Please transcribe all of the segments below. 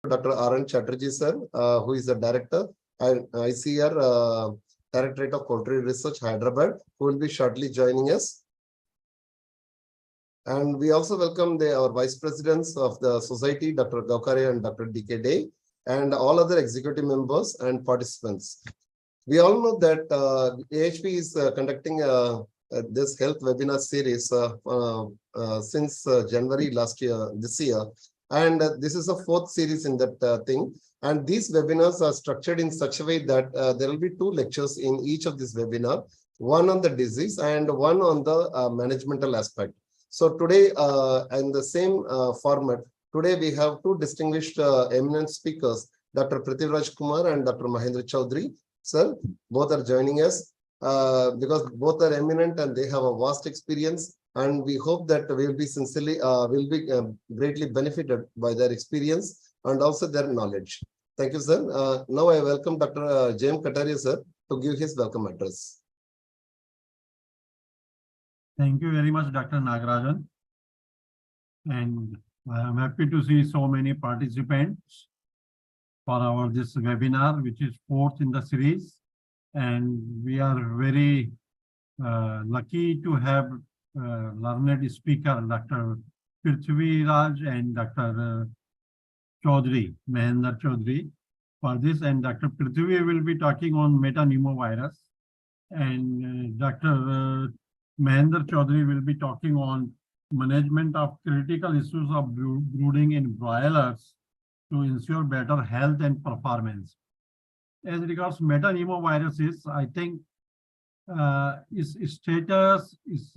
Dr. R.N. Chatterjee, sir, who is the director and ICAR Directorate of Poultry Research, Hyderabad, who will be shortly joining us. And we also welcome our vice presidents of the society, Dr. Gaukare and Dr. D.K. Day, and all other executive members and participants. We all know that AHP is conducting this health webinar series since January this year. And this is the fourth series in that thing. And these webinars are structured in such a way that there will be 2 lectures in each of this webinar, one on the disease and one on the managemental aspect. So today, in the same format, today we have 2 distinguished eminent speakers, Dr. Piruthiviraj Kumar and Dr. Mahendra Chaudhari. Sir, both are joining us because both are eminent and they have a vast experience. And we hope that we will be greatly benefited by their experience and also their knowledge. Thank you, sir. Now I welcome Dr. J.M. Kataria, sir, to give his welcome address. Thank you very much, Dr. Nagarajan. And I am happy to see so many participants for this webinar, which is 4th in the series. And we are very lucky to have learned speaker, Dr. Piruthiviraj and Dr. Chaudhari, Mahendra Chaudhari, for this. And Dr. Piruthiviraj will be talking on metapneumovirus. And Dr. Mahendra Chaudhari will be talking on management of critical issues of brooding in broilers to ensure better health and performance. As regards metapneumoviruses, I think its status is,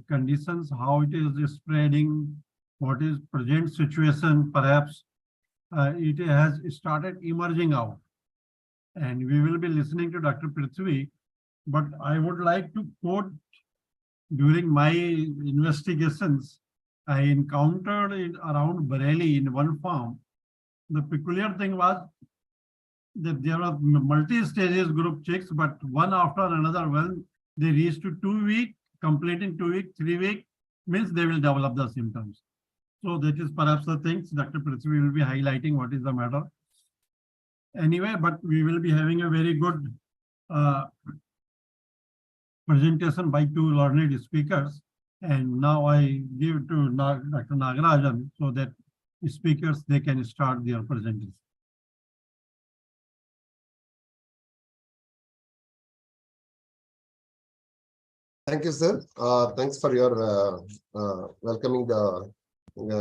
conditions, how it is spreading, what is present situation, perhaps it has started emerging out. And we will be listening to Dr. Prithvi, but I would like to quote, during my investigations, I encountered it around Bareilly in one farm. The peculiar thing was that there were multi-stages group chicks, but one after another, when they reach to 2 weeks, completing 2 weeks, 3 weeks, means they will develop the symptoms. So that is perhaps the things Dr. Prithvi will be highlighting what is the matter. Anyway, but we will be having a very good presentation by 2 learned speakers. And now I give to Dr. Nagarajan so that speakers, they can start their presentation. Thank you, sir. Thanks for your welcoming the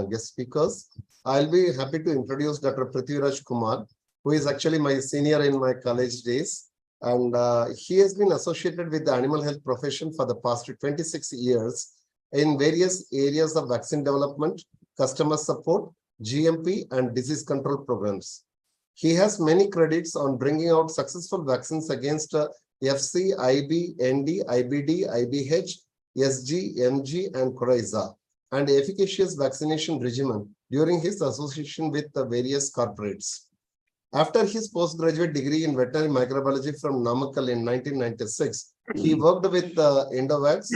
guest speakers. I'll be happy to introduce Dr. Piruthiviraj Kumar, who is actually my senior in my college days. And he has been associated with the animal health profession for the past 26 years in various areas of vaccine development, customer support, GMP, and disease control programs. He has many credits on bringing out successful vaccines against FC, IB, ND, IBD, IBH, SG, MG, and Coryza, and efficacious vaccination regimen during his association with the various corporates. After his postgraduate degree in veterinary microbiology from Namakkal in 1996, he worked with Indovax,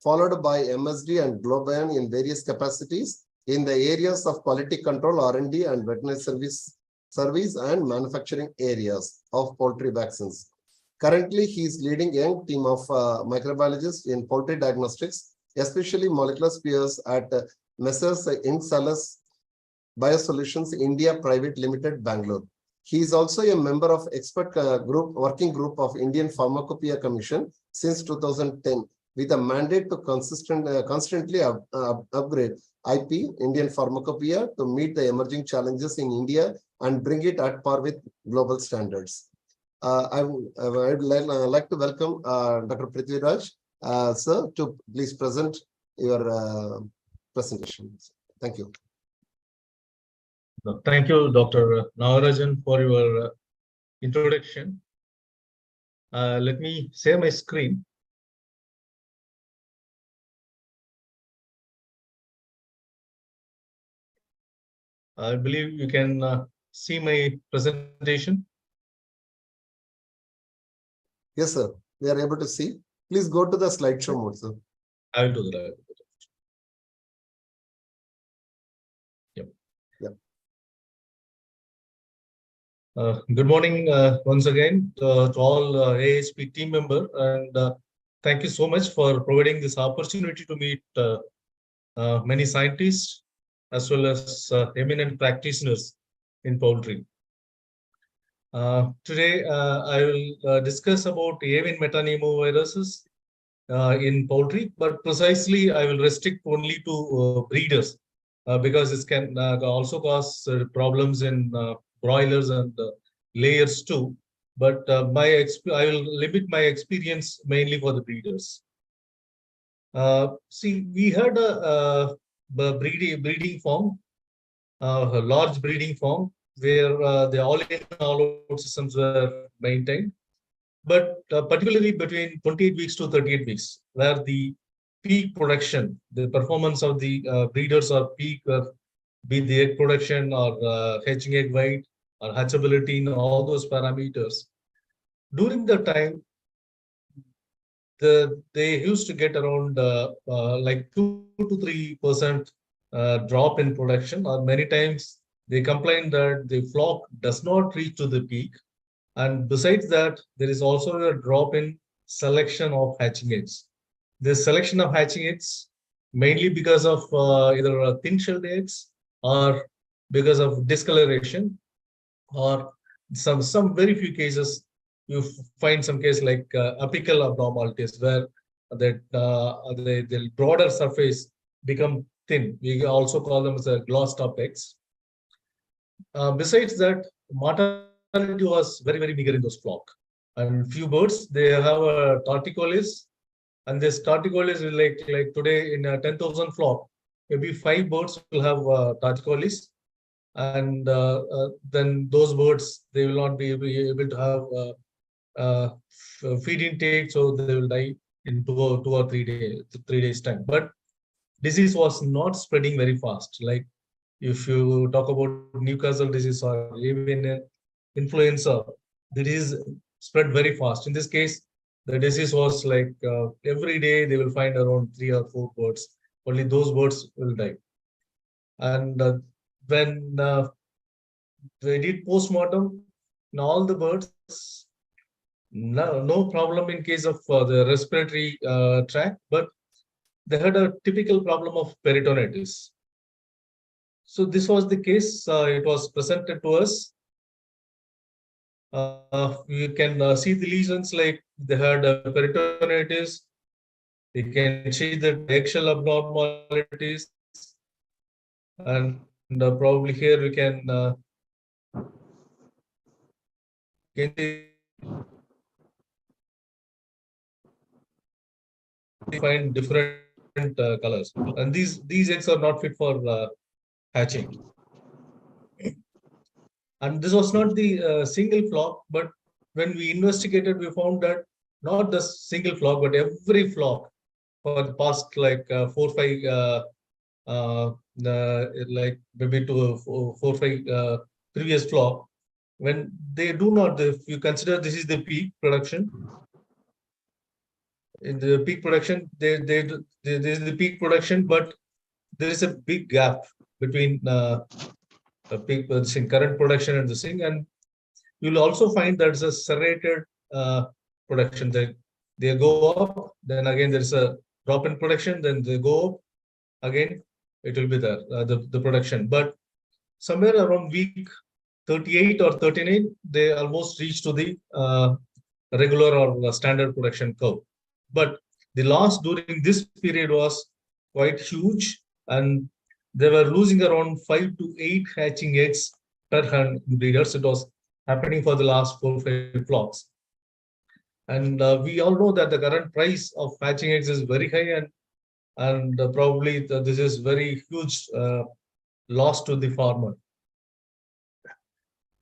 followed by MSD and Globion in various capacities in the areas of quality control, R&D, and veterinary service and manufacturing areas of poultry vaccines. Currently, he is leading a young team of microbiologists in poultry diagnostics, especially molecular spheres at Messrs. Insalus Biosolutions India Private Limited, Bangalore. He is also a member of expert working group of Indian Pharmacopoeia Commission since 2010, with a mandate to constantly upgrade IP, Indian Pharmacopoeia, to meet the emerging challenges in India and bring it at par with global standards. I would like to welcome Dr. Piruthiviraj, sir, to please present your presentation. Thank you. Thank you, Dr. Nagarajan, for your introduction. Let me share my screen. I believe you can see my presentation. Yes, sir. We are able to see. Please go to the slideshow mode, sir. I will do that. Yep. Yep. Good morning once again to all AAHP team member, and thank you so much for providing this opportunity to meet many scientists as well as eminent practitioners in poultry. Today, I will discuss about avian metapneumoviruses in poultry, but precisely I will restrict only to breeders because this can also cause problems in broilers and layers too. But I will limit my experience mainly for the breeders. See, we had a breeding farm, a large breeding farm where the all-in all-out systems were maintained, but particularly between 28 weeks to 38 weeks, where the peak production, the performance of the breeders are peak, be the egg production or hatching egg weight or hatchability in all those parameters. During the time, they used to get around like 2 to 3% drop in production, or many times they complain that the flock does not reach to the peak. And besides that, there is also a drop in selection of hatching eggs. The selection of hatching eggs mainly because of either thin-shelled eggs or because of discoloration, or some very few cases you find some case like apical abnormalities where the broader surface become thin. We also call them as a gloss top eggs. Besides that, mortality was very meager in those flock, and few birds they have a torticollis, and this torticollis is like today in a 10,000 flock, maybe 5 birds will have torticollis, and then those birds they will not be able to have feed intake, so they will die in 2 or 3 days time. But disease was not spreading very fast. Like if you talk about Newcastle disease or avian influenza, the disease spread very fast. In this case, the disease was like every day they will find around 3 or 4 birds. Only those birds will die. And when they did post-mortem, in all the birds, no problem in case of the respiratory tract, but they had a typical problem of peritonitis. So this was the case. It was presented to us. You can see the lesions like they had peritonitis. You can see the eggshell abnormalities, and probably here we can find different colors, and these eggs are not fit for hatching. And this was not the single flock, but when we investigated, we found that not the single flock, but every flock for the past like 4 5 like maybe to 4 5 previous flock, when they do not, if you consider this is the peak production, in the peak production, there is the peak production, but there is a big gap between peak current production and this thing, and you'll also find there's a serrated production. They go up, then again there's a drop in production, then they go up again. It will be there, the production. But somewhere around week 38 or 39, they almost reach to the regular or standard production curve. But the loss during this period was quite huge, and they were losing around 5 to 8 hatching eggs per 100 breeders. It was happening for the last 4 5 flocks. And we all know that the current price of hatching eggs is very high, and probably this is very huge loss to the farmer.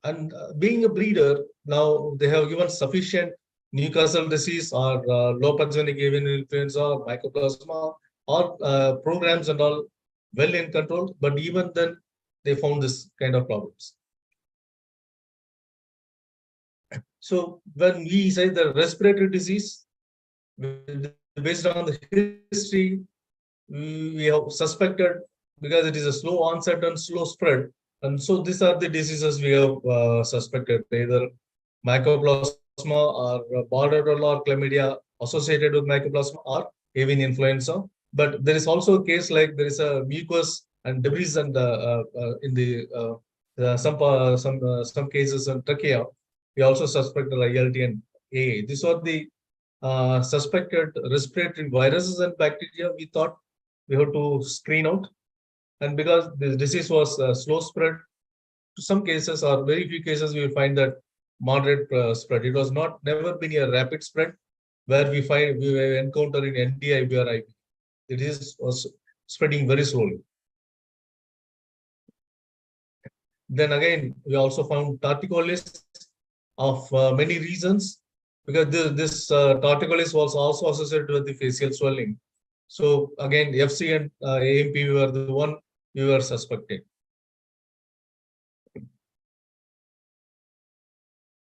And being a breeder, now they have given sufficient Newcastle disease or low pathogenic avian influenza or mycoplasma or programs and all well in control, but even then they found this kind of problems. So when we say the respiratory disease, based on the history, we have suspected, because it is a slow onset and slow spread, And so these are the diseases we have suspected, either mycoplasma or borderella or chlamydia associated with mycoplasma or avian influenza. But there is also a case like there is a mucus and debris and in the some cases in trachea. We also suspected ILT and AA. These are the suspected respiratory viruses and bacteria we thought we have to screen out. And because this disease was slow spread, to some cases or very few cases, we will find that moderate spread. It was not never been a rapid spread where we encounter in NDI, it is was spreading very slowly. Then again, we also found torticollis of many reasons, because this torticollis was also associated with the facial swelling. So again, FC and AMP were the one we were suspecting.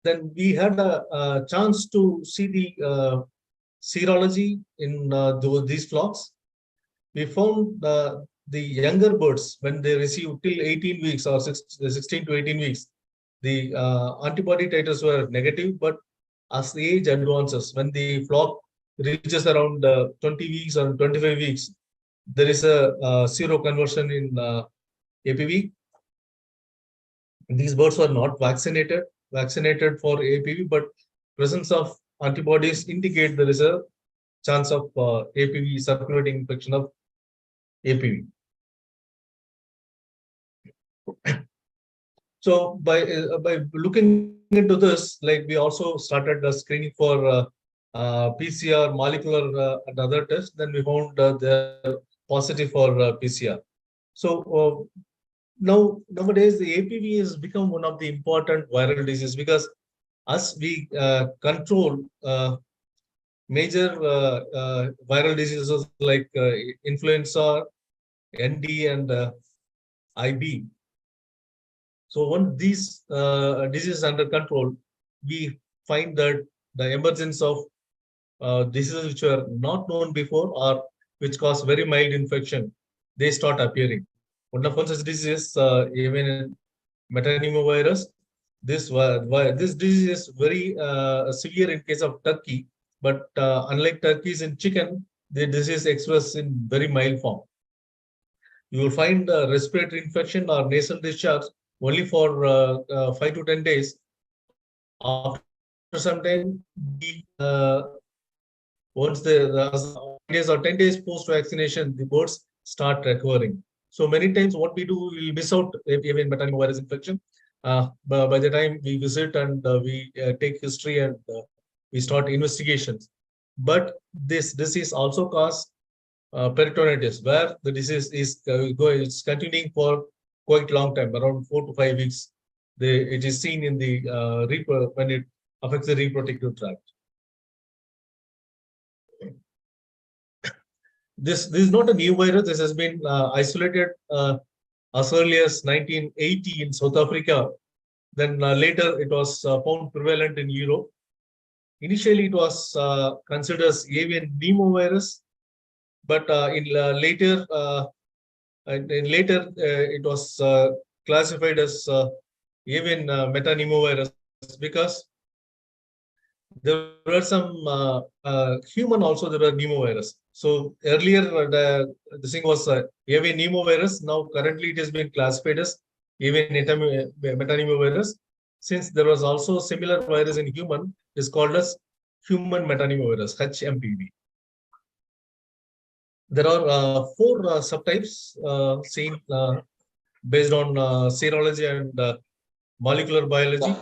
Then we had a chance to see the serology in these flocks. We found the younger birds, when they receive till 18 weeks or 16 to 18 weeks, the antibody titers were negative. But as the age advances, when the flock reaches around 20 weeks or 25 weeks, there is a seroconversion in APV. These birds were not vaccinated for APV, but presence of antibodies indicate there is a chance of APV circulating infection of APV. So by looking into this, like we also started the screening for PCR, molecular and other tests. Then we found they're positive for PCR. So nowadays the APV has become one of the important viral diseases, because as we control major viral diseases like influenza, ND, and IB. So once these diseases under control, we find that the emergence of diseases which were not known before or which cause very mild infection, they start appearing. One of such diseases, Avian Metapneumovirus. This disease is very severe in case of turkey, but unlike turkeys in chicken, the disease expressed in very mild form. You will find respiratory infection or nasal discharge only for 5 to 10 days. After some time, once the days or 10 days post vaccination, the birds start recovering. So many times, what we do, we miss out avian metapneumovirus infection. By the time we visit and we take history and we start investigations. But this disease also causes peritonitis, where the disease is it's continuing for quite long time, around 4 to 5 weeks. It is seen in the when it affects the reproductive tract. This is not a new virus. This has been isolated as early as 1980 in South Africa. Then later it was found prevalent in Europe. Initially, it was considered as avian pneumovirus, but later it was classified as avian metapneumovirus, because there were some human also there were pneumovirus. So earlier the thing was avian pneumovirus. Now currently it has been classified as avian metapneumovirus. Since there was also similar virus in human, is called as human metapneumovirus, HMPV. There are 4 subtypes seen based on serology and molecular biology.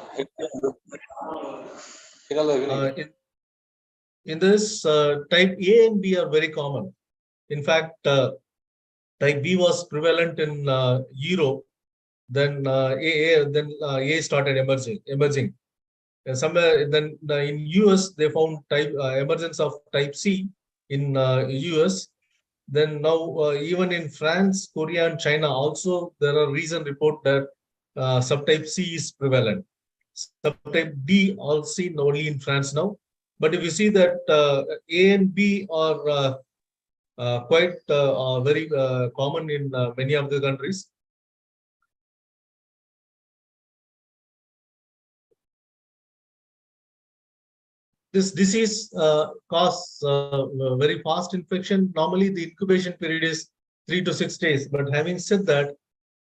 In this, type A and B are very common. In fact, type B was prevalent in Europe. Then A started emerging. Somewhere then in US they found emergence of type C in US. Then now even in France, Korea, and China also there are recent report that subtype C is prevalent. Subtype D all seen only in France now. But if you see that A and B are quite very common in many of the countries. this disease causes very fast infection. Normally, the incubation period is 3 to 6 days. But having said that,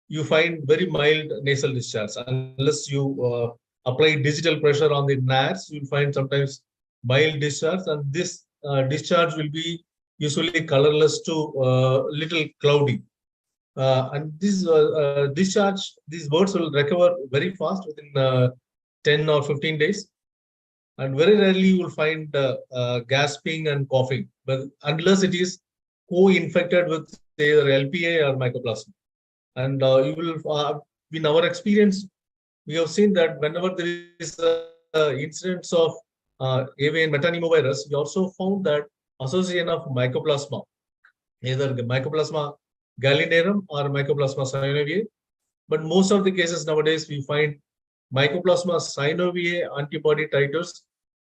you find very mild nasal discharge. Unless you apply digital pressure on the gnats, you'll find sometimes mild discharge. And this discharge will be usually colorless to little cloudy. And this discharge, these birds will recover very fast within 10 or 15 days. And very rarely you will find gasping and coughing, but unless it is co-infected with either LPA or mycoplasma. And you will, in our experience, we have seen that whenever there is incidence of avian metapneumovirus, we also found that association of mycoplasma, either mycoplasma gallinarum or mycoplasma synoviae. But most of the cases nowadays, we find mycoplasma synoviae antibody titers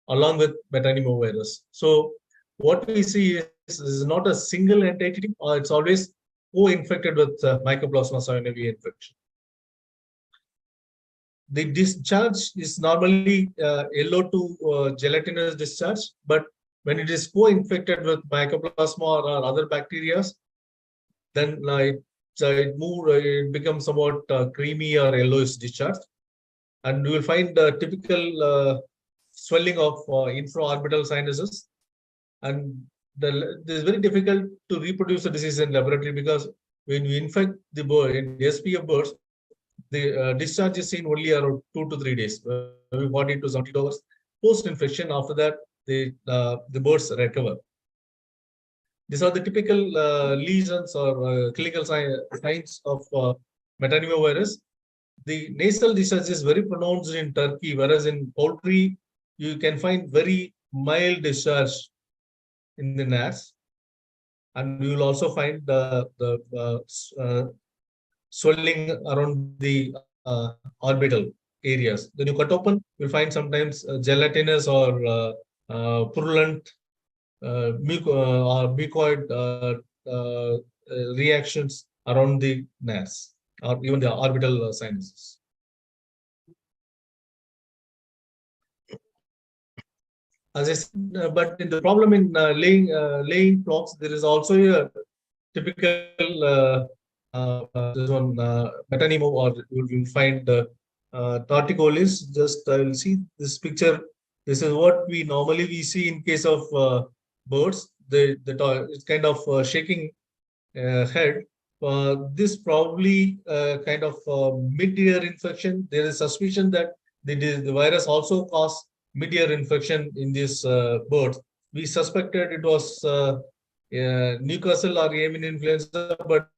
along with metapneumovirus. So what we see is not a single entity, or it's always co-infected with mycoplasma synoviae infection. The discharge is normally yellow to gelatinous discharge, but when it is co-infected with mycoplasma or other bacteria, then it becomes somewhat creamy or yellowish discharge. And you will find typical swelling of infraorbital sinuses. And it is very difficult to reproduce the disease in laboratory, because when you infect the bird in SPF birds, the discharge is seen only around 2 to 3 days, 40 to 70 hours post-infection. After that, the birds recover. These are the typical lesions or clinical signs of metapneumovirus. The nasal discharge is very pronounced in turkey, whereas in poultry, you can find very mild discharge in the gnats. And you will also find the swelling around the orbital areas. When you cut open, you'll find sometimes gelatinous or purulent or mucoid reactions around the gnats or even the orbital sinuses. As I said, but in the problem in laying flocks, there is also a typical this one metapneumo, or you will find torticollis. Just I will see this picture. This is what we normally see in case of birds. It's kind of shaking head. This probably kind of mid-ear infection. There is suspicion that the virus also caused mid-ear infection in this bird. We suspected it was Newcastle or avian influenza, but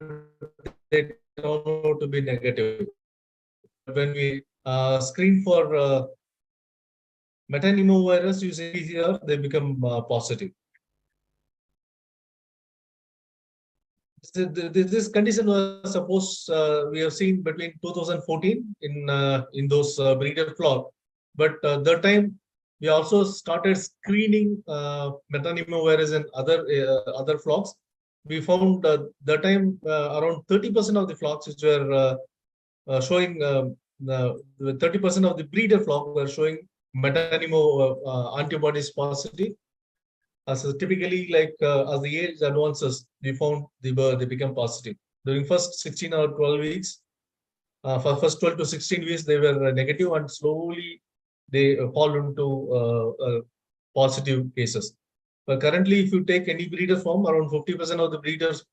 they turned out to be negative. When we screen for metapneumovirus using PCR, they become positive. This condition was supposed we have seen between 2014 in those breeder flock, but that time we also started screening metapneumovirus in other flocks. We found that time around 30% of the flocks which were showing 30% of the breeder flock were showing metapneumo antibodies positive. As typically, like as the age advances, we found they become positive. During first 16 or 12 weeks, for first 12 to 16 weeks, they were negative, and slowly they fall into positive cases. But currently, if you take any breeder form, around 50% of the breeders'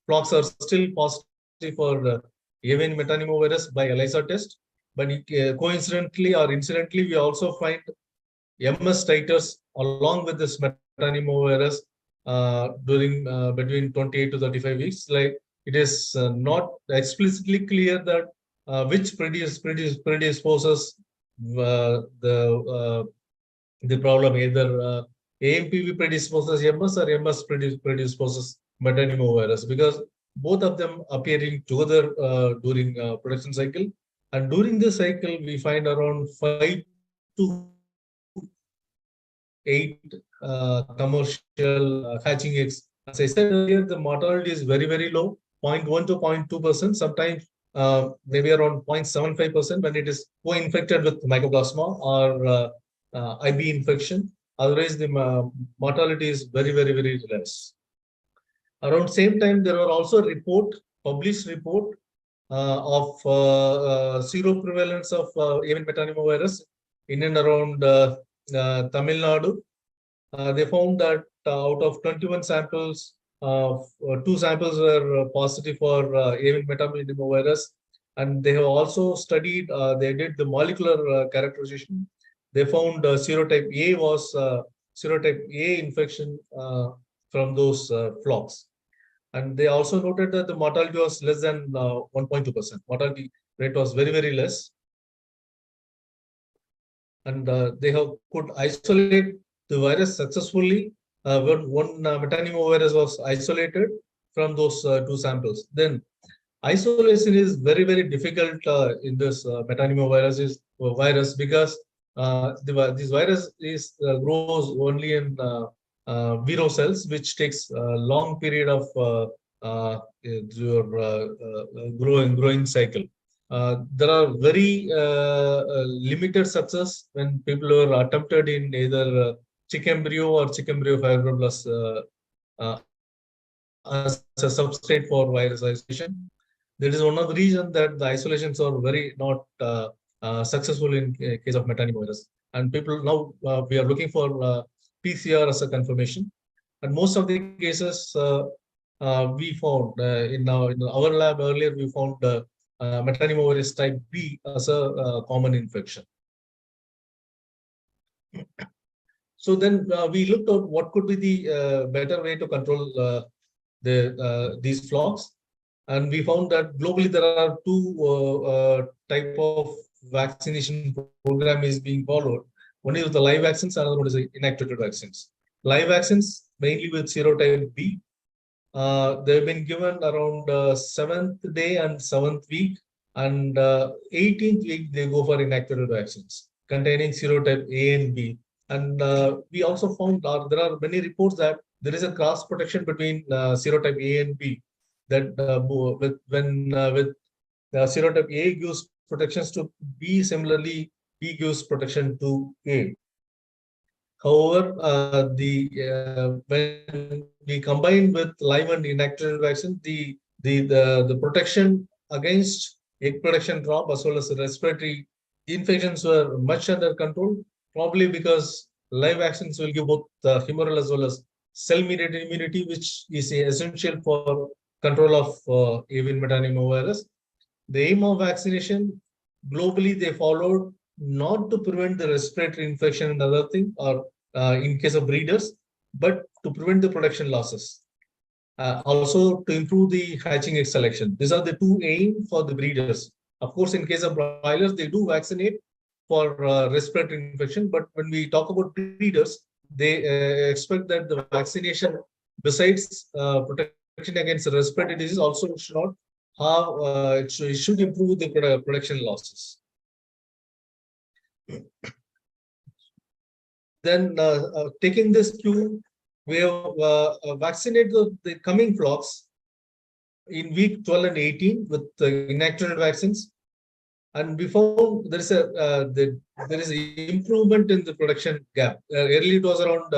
flocks are still positive for avian metapneumovirus by ELISA test. But coincidentally or incidentally, we also find MS titers along with this metapneumovirus during between 28 to 35 weeks. Like, it is not explicitly clear that which predisposes the problem. Either AMPV predisposes MS or MS predisposes metapneumovirus, because both of them appearing together during production cycle. And during this cycle, we find around 5 to 8 commercial hatching eggs. As I said earlier, the mortality is very, very low, 0.1 to 0.2%, sometimes maybe around 0.75% when it is co-infected with mycoplasma or IB infection. Otherwise, the mortality is very, very, very less. Around same time, there were also published report of seroprevalence of avian metapneumovirus in and around Tamil Nadu. They found that out of 21 samples, 2 samples were positive for avian metapneumovirus, and they have also studied. They did the molecular characterization. They found serotype A was serotype A infection from those flocks. And they also noted that the mortality was less than 1.2%. Mortality rate was very, very less. And they could isolate the virus successfully when one metapneumovirus was isolated from those 2 samples. Then isolation is very, very difficult in this metapneumovirus virus, because this virus grows only in vero cells, which takes a long period of growing cycle. There are very limited success when people are attempted in either chick embryo or chick embryo fibroblast as a substrate for virus isolation. That is one of the reasons that the isolations are very not successful in case of metapneumovirus. And people now we are looking for PCR as a confirmation. And most of the cases we found in our lab earlier, we found metapneumovirus type B as a common infection. So then we looked at what could be the better way to control these flocks. And we found that globally there are 2 type of vaccination program is being followed. One is with the live vaccines, another one is the inactivated vaccines. Live vaccines mainly with serotype B. They've been given around 7th day and 7th week, and 18th week they go for inactivated vaccines containing serotype A and B. And we also found there are many reports that there is a cross protection between serotype A and B. That with serotype A gives protections to B, similarly B gives protection to A. However, when we combine with live and inactivated vaccine, the protection against egg production drop as well as respiratory infections were much under control. Probably because live vaccines will give both humoral as well as cell-mediated immunity, which is essential for control of avian metapneumovirus. The aim of vaccination, globally they followed not to prevent the respiratory infection and other thing, or in case of breeders, but to prevent the production losses. Also to improve the hatching egg selection. These are the 2 aims for the breeders. Of course, in case of broilers, they do vaccinate for respiratory infection, but when we talk about breeders, they expect that the vaccination, besides protection against respiratory disease, also should not have it should improve the production losses. Then taking this cue, we have vaccinated the coming flocks in week 12 and 18 with inactivated vaccines, and we found there is a improvement in the production gap. Earlier it was around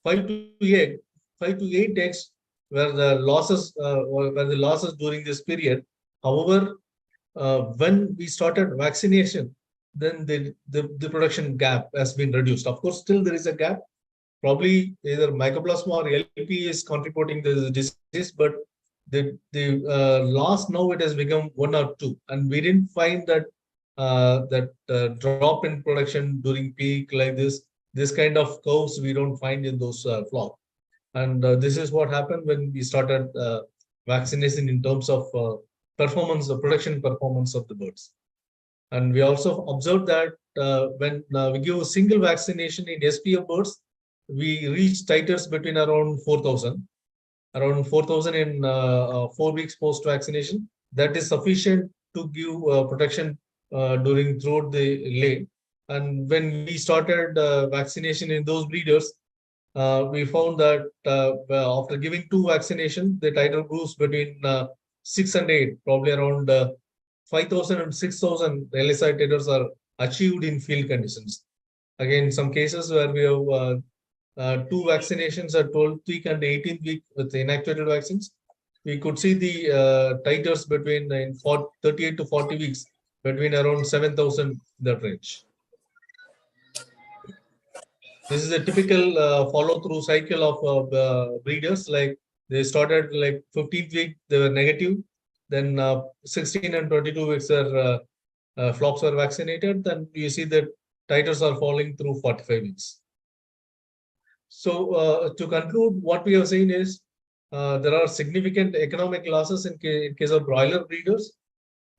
5 to 8 eggs were the losses during this period. However, when we started vaccination, then the production gap has been reduced. Of course, still there is a gap. Probably either mycoplasma or LP is contributing to the disease, but the loss now it has become 1 or 2, and we didn't find that drop in production during peak like this. This kind of curves we don't find in those flocks. And this is what happened when we started vaccination in terms of performance, the production performance of the birds. And we also observed that when we give a single vaccination in SPF birds, we reach titers between around 4,000. Around 4,000 in 4 weeks post-vaccination. That is sufficient to give protection throughout the lay. And when we started vaccination in those breeders, we found that after giving 2 vaccinations, the titer grows between 6 and 8, probably around 5,000 and 6,000 LSI titers are achieved in field conditions. Again, some cases where we have two vaccinations at 12th week and 18th week with inactivated vaccines, we could see the titers between 38 to 40 weeks between around 7,000, that range. This is a typical follow-through cycle of breeders. Like they started like 15th week, they were negative. Then 16 and 22 weeks flocks were vaccinated. Then you see that titers are falling through 45 weeks. So to conclude, what we have seen is there are significant economic losses in case of broiler breeders,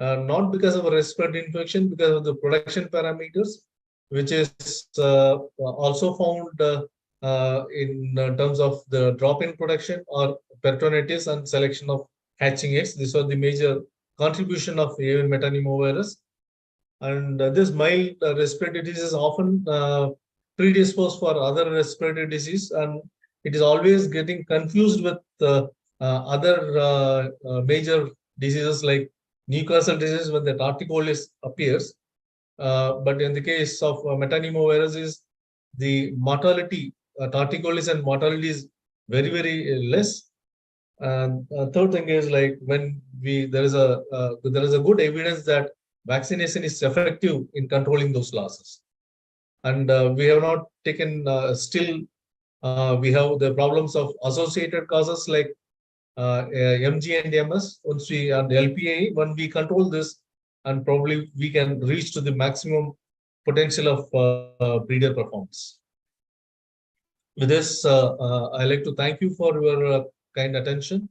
not because of a respiratory infection, because of the production parameters, which is also found in terms of the drop in production or peritonitis and selection of hatching eggs. These are the major contribution of avian metapneumovirus. And this mild respiratory disease is often predisposed for other respiratory disease, and it is always getting confused with other major diseases like Newcastle disease when the torticollis appears. But in the case of metapneumovirus, the mortality, torticollis and mortality is very, very less. And third thing is like when there is a good evidence that vaccination is effective in controlling those losses. And we have not taken still. We have the problems of associated causes like MG and MS. Once we and LPA, when we control this, and probably we can reach to the maximum potential of breeder performance. With this, I'd like to thank you for your kind attention.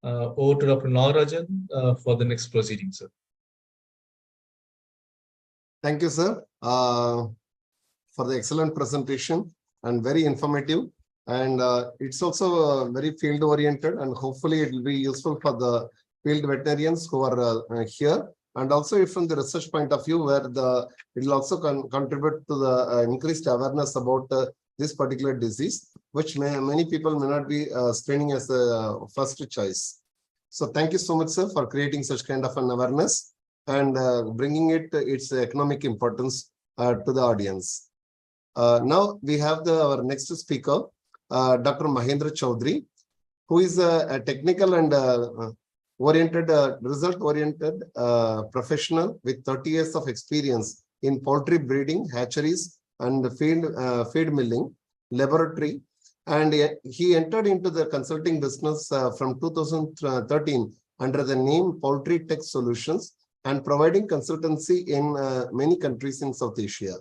Over to Dr. Nagarajan for the next proceeding, sir. Thank you, sir, for the excellent presentation and very informative. And it's also very field oriented, and hopefully it will be useful for the field veterinarians who are here. And also from the research point of view, where it will also contribute to the increased awareness about this particular disease, which many people may not be screening as a first choice. So thank you so much, sir, for creating such kind of an awareness and bringing its economic importance to the audience. Now we have our next speaker, Dr. Mahendra Chaudhari, who is a technical and result-oriented professional with 30 years of experience in poultry breeding, hatcheries, and feed milling, laboratory. And he entered into the consulting business from 2013 under the name Poultry Tech Solutions and providing consultancy in many countries in South Asia.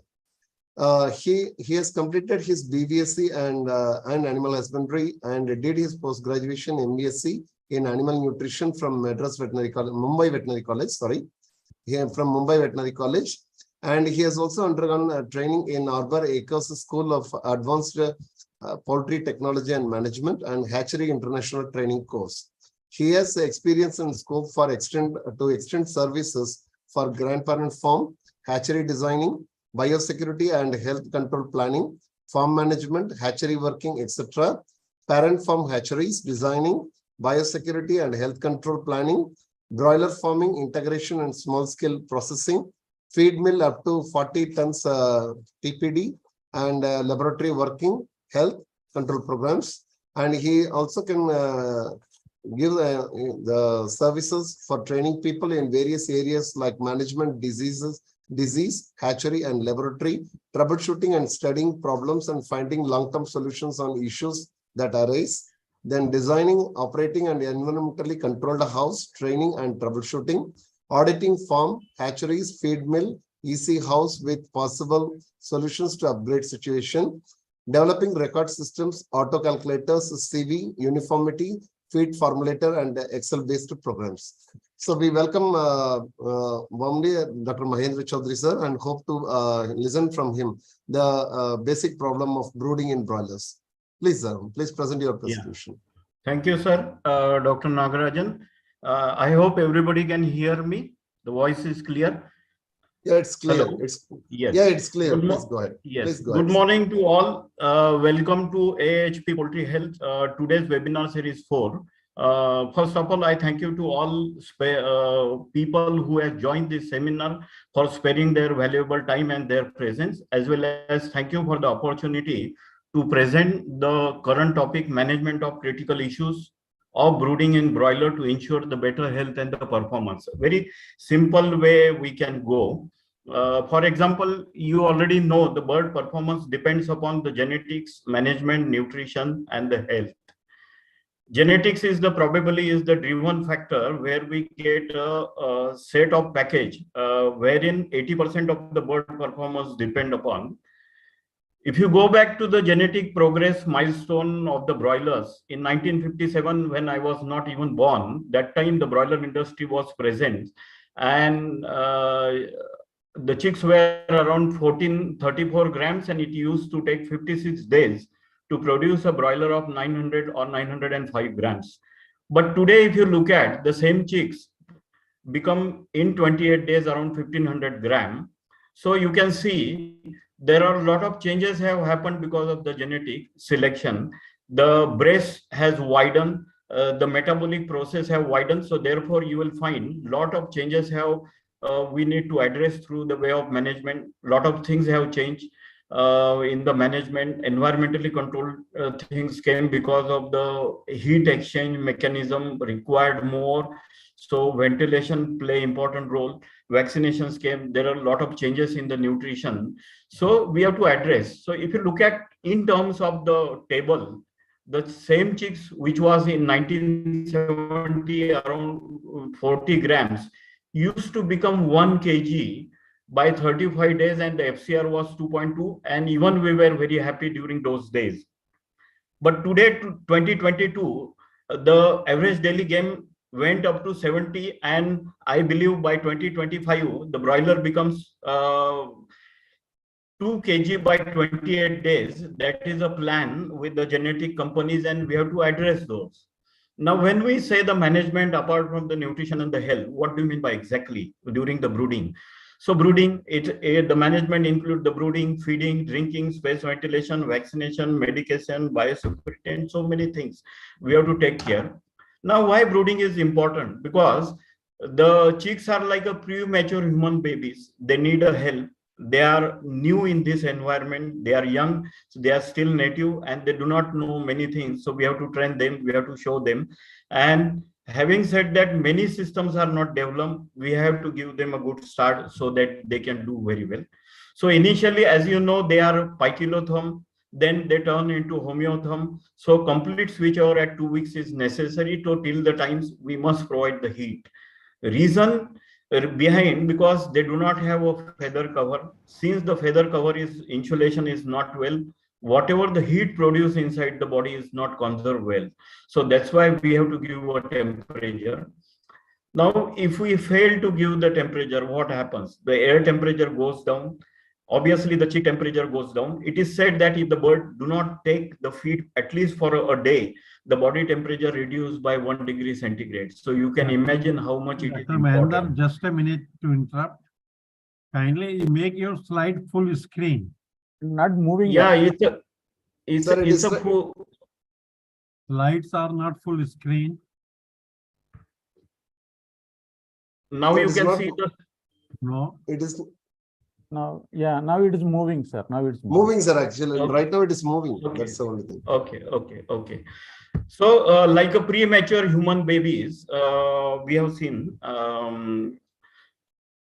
He has completed his BVSc and animal husbandry and did his post-graduation MVSc in animal nutrition from Mumbai Veterinary College. From Mumbai Veterinary College. And he has also undergone training in Arbor Acres School of Advanced Poultry Technology and Management and Hatchery International Training course. He has experience and scope for extend services for grandparent farm, hatchery designing, biosecurity and health control planning, farm management, hatchery working, etc. Parent farm hatcheries, designing, biosecurity and health control planning, broiler farming, integration and small scale processing, feed mill up to 40 tons TPD, and laboratory working, health control programs. And he also can give the services for training people in various areas like management, disease, hatchery and laboratory, troubleshooting and studying problems and finding long-term solutions on issues that arise. Then designing, operating and environmentally controlled house, training and troubleshooting, auditing farm, hatcheries, feed mill, EC house with possible solutions to upgrade situation, developing record systems, auto calculators, CV, uniformity, feed formulator and Excel-based programs. So we welcome warmly Dr. Mahendra Chaudhari, sir, and hope to listen from him the basic problem of brooding in broilers. Please, please present your presentation. Yeah. Thank you, sir. Dr. Nagarajan. I hope everybody can hear me. The voice is clear. Yeah, it's clear. Hello? Yeah, it's clear. Please go ahead. Yes. Please go Good ahead, morning to all. Welcome to AAHP Poultry Health, today's webinar series 4. First of all, I thank you to all people who have joined this seminar for sparing their valuable time and their presence, as well as thank you for the opportunity to present the current topic, management of critical issues of brooding in broiler to ensure the better health and the performance. Very simple way we can go. For example, you already know the bird performance depends upon the genetics, management, nutrition, and the health. Genetics is probably the driven factor where we get a set of package wherein 80% of the bird performance depend upon. If you go back to the genetic progress milestone of the broilers in 1957, when I was not even born, that time the broiler industry was present, and the chicks were around 1434 grams, and it used to take 56 days to produce a broiler of 900 or 905 grams. But today, if you look at the same chicks become in 28 days around 1500 gram. So you can see there are a lot of changes have happened because of the genetic selection. The breast has widened, the metabolic process have widened. So therefore you will find a lot of changes have we need to address through the way of management. A lot of things have changed in the management. Environmentally controlled things came because of the heat exchange mechanism required more. So ventilation play important role. Vaccinations came. There are a lot of changes in the nutrition. So we have to address. So if you look at in terms of the table, the same chicks which was in 1970 around 40 grams used to become 1 kg by 35 days, and the FCR was 2.2, and even we were very happy during those days. But today, 2022, the average daily game went up to 70, and I believe by 2025 the broiler becomes 2 kg by 28 days. That is a plan with the genetic companies, and we have to address those. Now, when we say the management apart from the nutrition and the health, what do you mean by exactly during the brooding? So brooding, the management include the brooding, feeding, drinking, space ventilation, vaccination, medication, biosecurity, and so many things we have to take care. Now, why brooding is important? Because the chicks are like a premature human babies. They need a help. They are new in this environment. They are young, so they are still native, and they do not know many things. So we have to train them. We have to show them. And having said that, many systems are not developed. We have to give them a good start so that they can do very well. So initially, as you know, they are poikilotherm. Then they turn into homeotherm. So complete switchover at 2 weeks is necessary to till the times we must provide the heat. Reason behind, because they do not have a feather cover. Since the feather cover is insulation is not well, whatever the heat produced inside the body is not conserved well. So that's why we have to give a temperature. Now, if we fail to give the temperature, what happens? The air temperature goes down. Obviously, the chick temperature goes down. It is said that if the bird do not take the feed at least for a day, the body temperature reduced by 1 degree centigrade. So you can imagine how much it is important. Mahendra, just a minute to interrupt. Kindly make your slide full screen. Not moving. Yeah, it's Sir, a full. Lights are not full screen. Now you can see the. No. It is Now, yeah, now it is moving, sir. Now it's moving, sir. Actually, Okay. right now it is moving. Okay. That's the only thing. Okay. So, like a premature human babies, we have seen.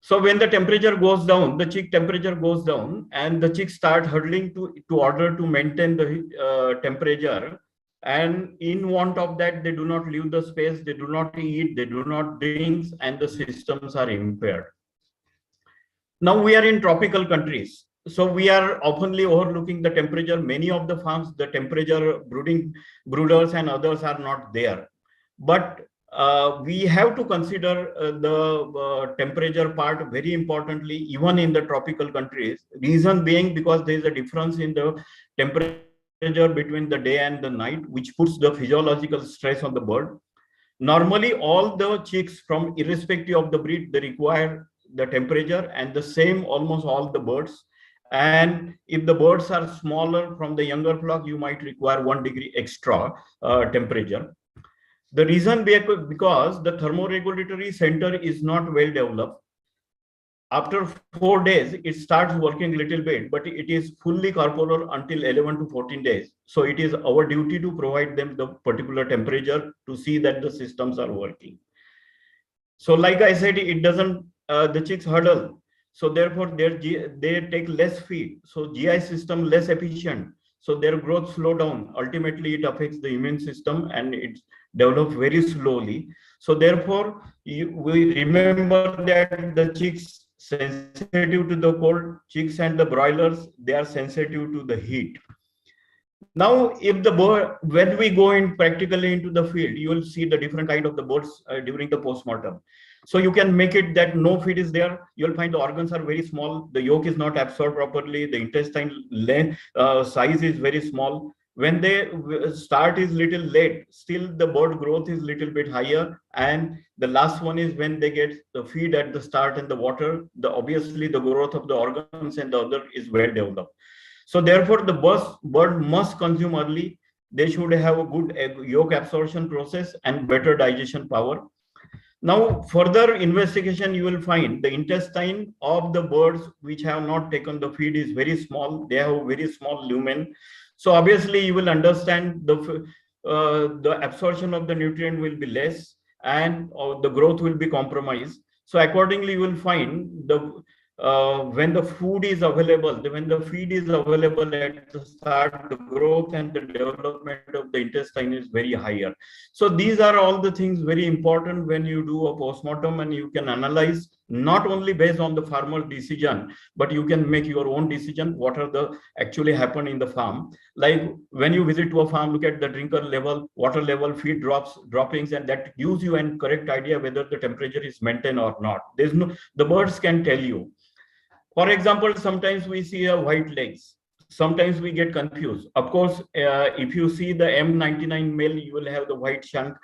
So when the temperature goes down, the chick temperature goes down, and the chicks start huddling to order to maintain the temperature. And in want of that, they do not leave the space, they do not eat, they do not drink, and the systems are impaired. Now we are in tropical countries. So we are oftenly overlooking the temperature. Many of the farms, the temperature brooders and others are not there. But we have to consider the temperature part very importantly, even in the tropical countries. Reason being because there is a difference in the temperature between the day and the night, which puts the physiological stress on the bird. Normally, all the chicks, from irrespective of the breed, they require the temperature, and the same almost all the birds. And if the birds are smaller from the younger flock, you might require 1 degree extra temperature. The reason being because the thermoregulatory center is not well developed. After 4 days, it starts working a little bit, but it is fully corporal until 11 to 14 days. So it is our duty to provide them the particular temperature to see that the systems are working. So like I said, it doesn't, the chicks huddle. So therefore they take less feed. So GI system less efficient. So their growth slow down. Ultimately, it affects the immune system and it develops very slowly. So therefore, we remember that the chicks sensitive to the cold, chicks and the broilers, they are sensitive to the heat. Now, if the bird, when we go in practically into the field, you will see the different kind of the birds during the postmortem. So you can make it that no feed is there. You'll find the organs are very small. The yolk is not absorbed properly. The intestine length, size is very small. When they start is little late, still the bird growth is little bit higher. And the last one is when they get the feed at the start and the water, obviously the growth of the organs and the other is well developed. So therefore the bird must consume early. They should have a good yolk absorption process and better digestion power. Now, further investigation, you will find the intestine of the birds which have not taken the feed is very small. They have very small lumen. So obviously, you will understand the absorption of the nutrient will be less and the growth will be compromised. So accordingly, you will find when the food is available, when the feed is available at the start, the growth and the development of the intestine is very higher. So these are all the things very important when you do a postmortem, and you can analyze not only based on the farmer decision, but you can make your own decision what are the actually happen in the farm. Like when you visit to a farm, look at the drinker level, water level, feed droppings, and that gives you a correct idea whether the temperature is maintained or not. The birds can tell you. For example, sometimes we see a white legs. Sometimes we get confused. Of course, if you see the M99 male, you will have the white shank,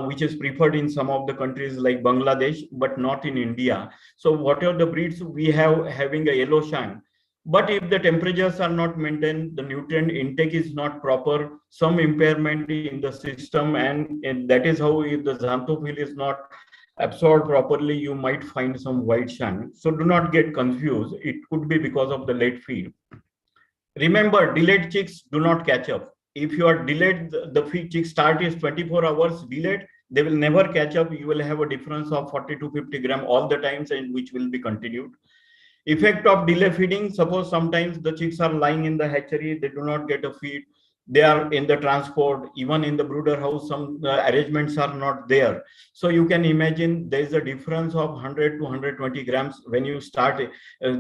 which is preferred in some of the countries like Bangladesh, but not in India. So whatever the breeds we have having a yellow shank. But if the temperatures are not maintained, the nutrient intake is not proper, some impairment in the system, and that is how if the xanthophyll is not absorbed properly, you might find some white shank. So do not get confused. It could be because of the late feed. Remember, delayed chicks do not catch up. If you are delayed, the feed chick start is 24 hours delayed, they will never catch up. You will have a difference of 40 to 50 gram all the times, and which will be continued. Effect of delay feeding, suppose sometimes the chicks are lying in the hatchery, they do not get a feed. They are in the transport, even in the brooder house, some arrangements are not there. So you can imagine there is a difference of 100 to 120 grams when you start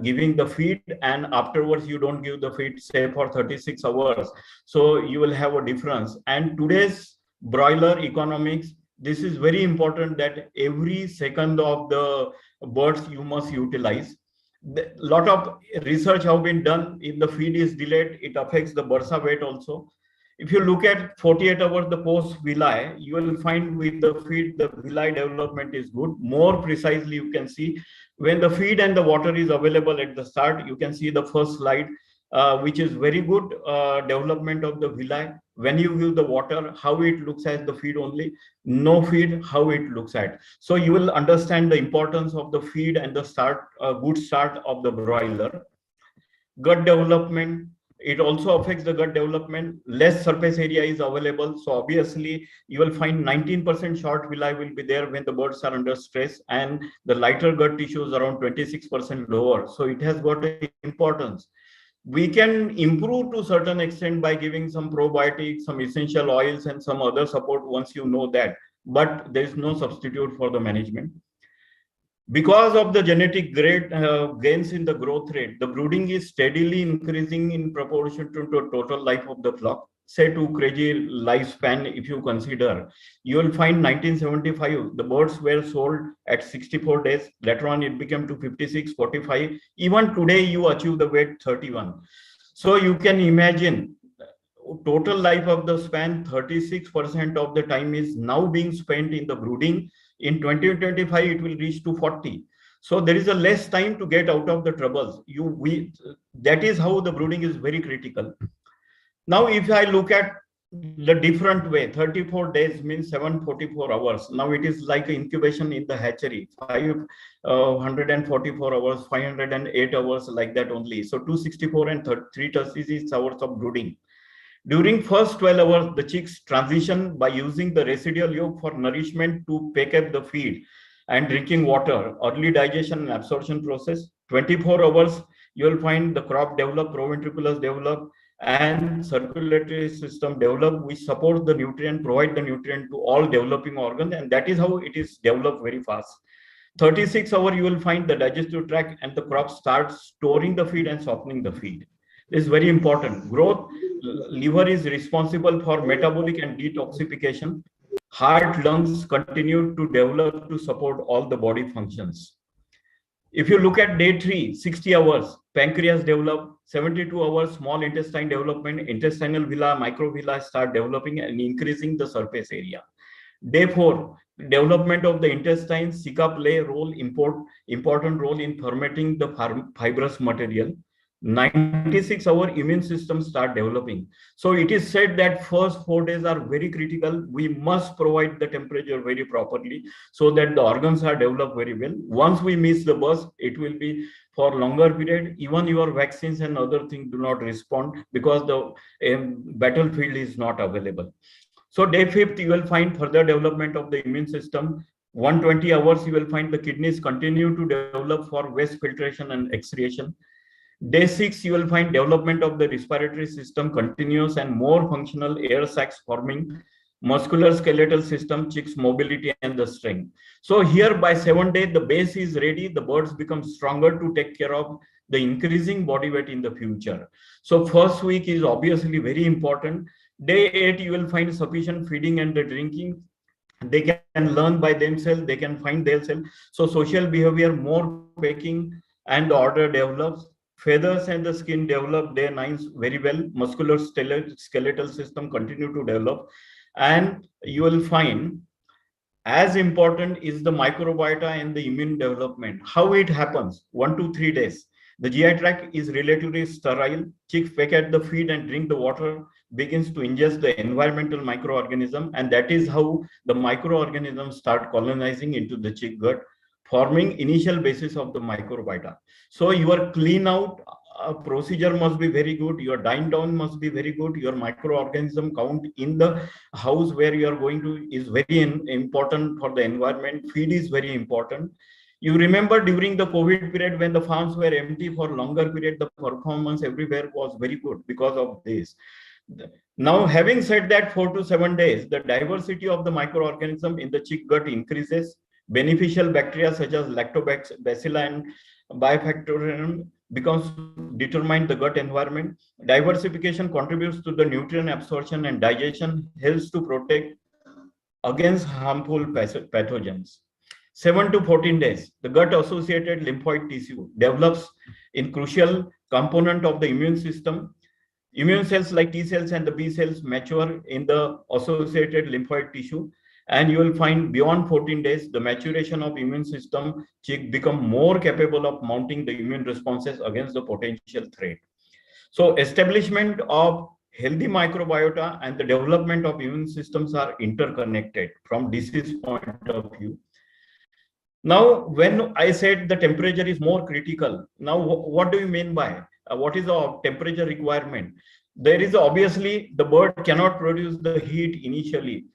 giving the feed, and afterwards you don't give the feed, say for 36 hours. So you will have a difference. And today's broiler economics, this is very important that every second of the birds you must utilize. A lot of research have been done. If the feed is delayed, it affects the bursa weight also. If you look at 48 hours the post villi, you will find with the feed the villi development is good. More precisely, you can see when the feed and the water is available at the start. You can see the first slide, which is very good development of the villi. When you give the water, how it looks as the feed only, no feed, how it looks at. So you will understand the importance of the feed and the good start of the broiler. Gut development, it also affects the gut development. Less surface area is available. So obviously you will find 19% short villi will be there when the birds are under stress, and the lighter gut tissues around 26% lower. So it has got importance. We can improve to a certain extent by giving some probiotics, some essential oils, and some other support once you know that. But there is no substitute for the management. Because of the genetic gains in the growth rate, the brooding is steadily increasing in proportion to the total life of the flock. Say to crazy lifespan, if you consider, you will find 1975, the birds were sold at 64 days. Later on, it became to 56, 45. Even today, you achieve the weight 31. So you can imagine total life of the span, 36% of the time is now being spent in the brooding. In 2025, it will reach to 40. So there is a less time to get out of the troubles. That is how the brooding is very critical. Now, if I look at the different way. 34 days means 744 hours. Now it is like incubation in the hatchery, 544 hours, 508 hours, like that only. So 264 and 336 hours of brooding. During first 12 hours, the chicks transition by using the residual yolk for nourishment to pick up the feed and drinking water, early digestion and absorption process. 24 hours, you will find the crop develop, proventriculus develop, and circulatory system develop, which support the nutrient, provide the nutrient to all developing organs, and that is how it is developed very fast. 36 hours, you will find the digestive tract and the crop starts storing the feed and softening the feed. This is very important. Growth, liver is responsible for metabolic and detoxification. Heart, lungs continue to develop to support all the body functions. If you look at day 3, 60 hours, pancreas develop, 72 hours, small intestine development, intestinal villi, microvilli start developing and increasing the surface area. Day 4, development of the intestines, cica play important role in fermenting the fibrous material. 96 hour immune system start developing. So it is said that first 4 days are very critical. We must provide the temperature very properly so that the organs are developed very well. Once we miss the burst, it will be for longer period. Even your vaccines and other things do not respond because the battlefield is not available. So day 5th, you will find further development of the immune system. 120 hours, you will find the kidneys continue to develop for waste filtration and excretion. Day 6, you will find development of the respiratory system continuous and more functional air sacs forming, muscular skeletal system, chicks mobility and the strength. So here by 7 days, the base is ready. The birds become stronger to take care of the increasing body weight in the future. So first week is obviously very important. Day 8, you will find sufficient feeding and the drinking. They can learn by themselves. They can find themselves. So social behavior, more pecking and the order develops. Feathers and the skin develop day 9 very well. Muscular skeletal system continue to develop. And you will find as important is the microbiota and the immune development. How it happens? 1 to 3 days. The GI tract is relatively sterile. Chicks peck at the feed and drink the water, begins to ingest the environmental microorganism, and that is how the microorganisms start colonizing into the chick gut, forming initial basis of the microbiota. So your clean out procedure must be very good. Your dine down must be very good. Your microorganism count in the house where you are going to is very important for the environment. Feed is very important. You remember during the COVID period when the farms were empty for longer period, the performance everywhere was very good because of this. Now, having said that, 4 to 7 days, the diversity of the microorganism in the chick gut increases. Beneficial bacteria such as lactobacilli and bifactorium becomes determine the gut environment. Diversification contributes to the nutrient absorption and digestion, helps to protect against harmful pathogens. 7 to 14 days, the gut-associated lymphoid tissue develops in crucial component of the immune system. Immune cells like T cells and the B cells mature in the associated lymphoid tissue. And you will find beyond 14 days, the maturation of immune system chick become more capable of mounting the immune responses against the potential threat. So establishment of healthy microbiota and the development of immune systems are interconnected from disease point of view. Now, when I said the temperature is more critical, now what do you mean by what is the temperature requirement? There is obviously the bird cannot produce the heat initially.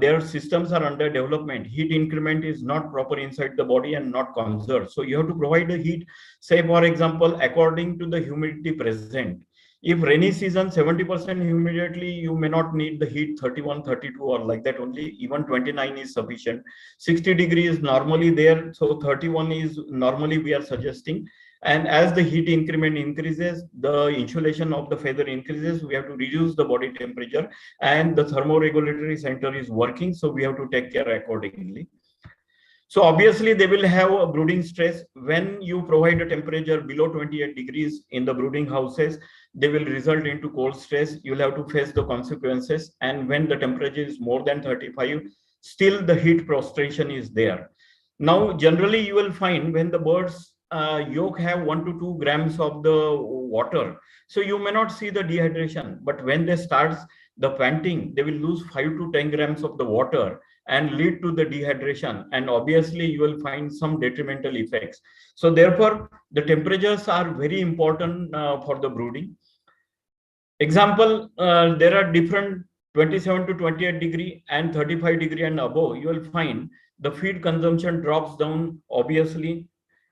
Their systems are under development. Heat increment is not proper inside the body and not conserved. So you have to provide the heat, say for example, according to the humidity present. If rainy season, 70% humidity, you may not need the heat 31, 32 or like that only. Even 29 is sufficient. 60 degrees is normally there. So 31 is normally we are suggesting. And as the heat increment increases, the insulation of the feather increases, we have to reduce the body temperature and the thermoregulatory center is working. So we have to take care accordingly. So obviously they will have a brooding stress. When you provide a temperature below 28 degrees in the brooding houses, they will result into cold stress. You'll have to face the consequences. And when the temperature is more than 35, still the heat prostration is there. Now, generally you will find when the birds yolk have 1 to 2 grams of the water. So you may not see the dehydration, but when they start the panting, they will lose 5 to 10 grams of the water and lead to the dehydration. And obviously you will find some detrimental effects. So therefore, the temperatures are very important for the brooding. Example, there are different 27 to 28 degree and 35 degree and above. You will find the feed consumption drops down. Obviously,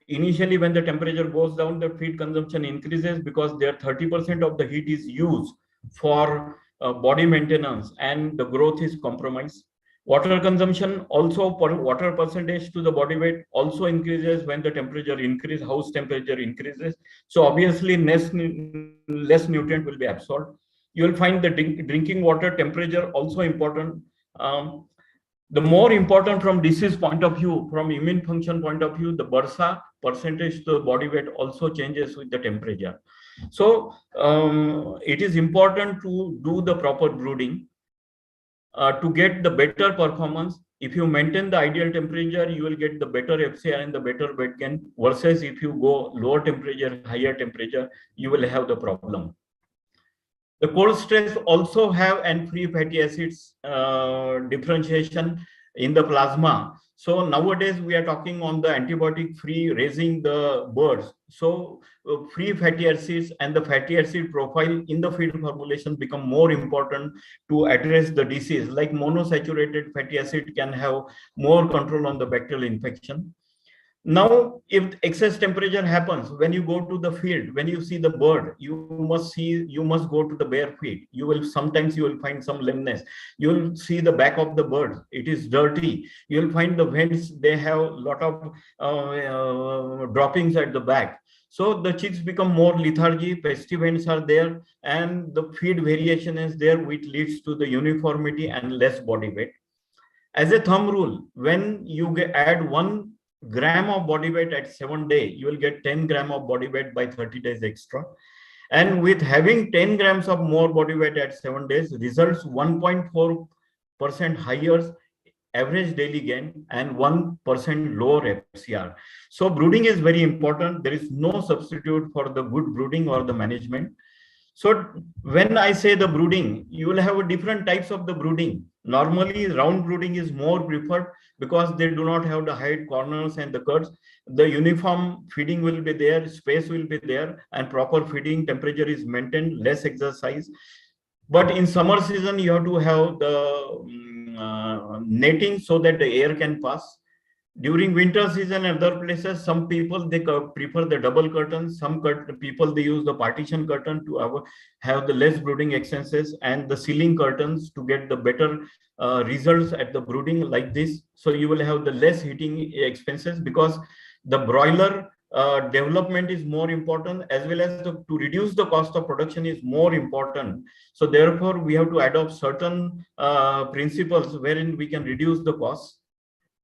initially when the temperature goes down, the feed consumption increases because there 30% of the heat is used for body maintenance and the growth is compromised. Water consumption also, water percentage to the body weight also increases when the temperature increases, house temperature increases. So obviously less nutrient will be absorbed. You will find the drinking water temperature also important. The more important from disease point of view, from immune function point of view, the bursa percentage to the body weight also changes with the temperature. So it is important to do the proper brooding to get the better performance. If you maintain the ideal temperature, you will get the better FCR and the better weight gain, versus if you go lower temperature, higher temperature, you will have the problem. The cold stress also have and free fatty acids differentiation in the plasma. So nowadays we are talking on the antibiotic free raising the birds. So free fatty acids and the fatty acid profile in the feed formulation become more important to address the disease. Like monosaturated fatty acid can have more control on the bacterial infection. Now, if excess temperature happens, when you go to the field, when you see the bird, you must go to the bare feet. Sometimes you will find some lameness. You will see the back of the bird. It is dirty. You will find the vents, they have a lot of droppings at the back. So the chicks become more lethargy, pesty vents are there, and the feed variation is there, which leads to the uniformity and less body weight. As a thumb rule, when you add 1 gram of body weight at 7 days, you will get 10 gram of body weight by 30 days extra. And with having 10 grams of more body weight at 7 days results 1.4% higher average daily gain and 1% lower FCR. So brooding is very important. There is no substitute for the good brooding or the management. So when I say the brooding, you will have different types of the brooding. Normally, round brooding is more preferred because they do not have the hide corners and the cuts. The uniform feeding will be there, space will be there, and proper feeding temperature is maintained, less exercise. But in summer season, you have to have the netting so that the air can pass. During winter season and other places, some people, they prefer the double curtain. Some people, they use the partition curtain to have the less brooding expenses, and the ceiling curtains to get the better results at the brooding like this. So you will have the less heating expenses, because the broiler development is more important, as well as to reduce the cost of production is more important. So therefore, we have to adopt certain principles wherein we can reduce the cost.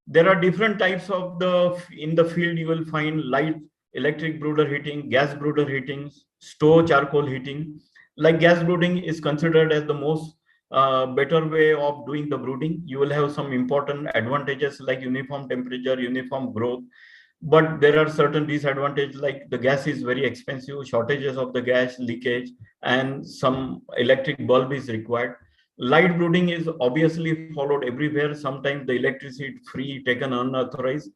There are different types of in the field. You will find light electric brooder heating, gas brooder heating, stove charcoal heating. Like gas brooding is considered as the most better way of doing the brooding. You will have some important advantages like uniform temperature, uniform growth. But there are certain disadvantages, like the gas is very expensive, shortages of the gas, leakage, and some electric bulb is required. Light brooding is obviously followed everywhere. Sometimes the electricity free, taken unauthorized.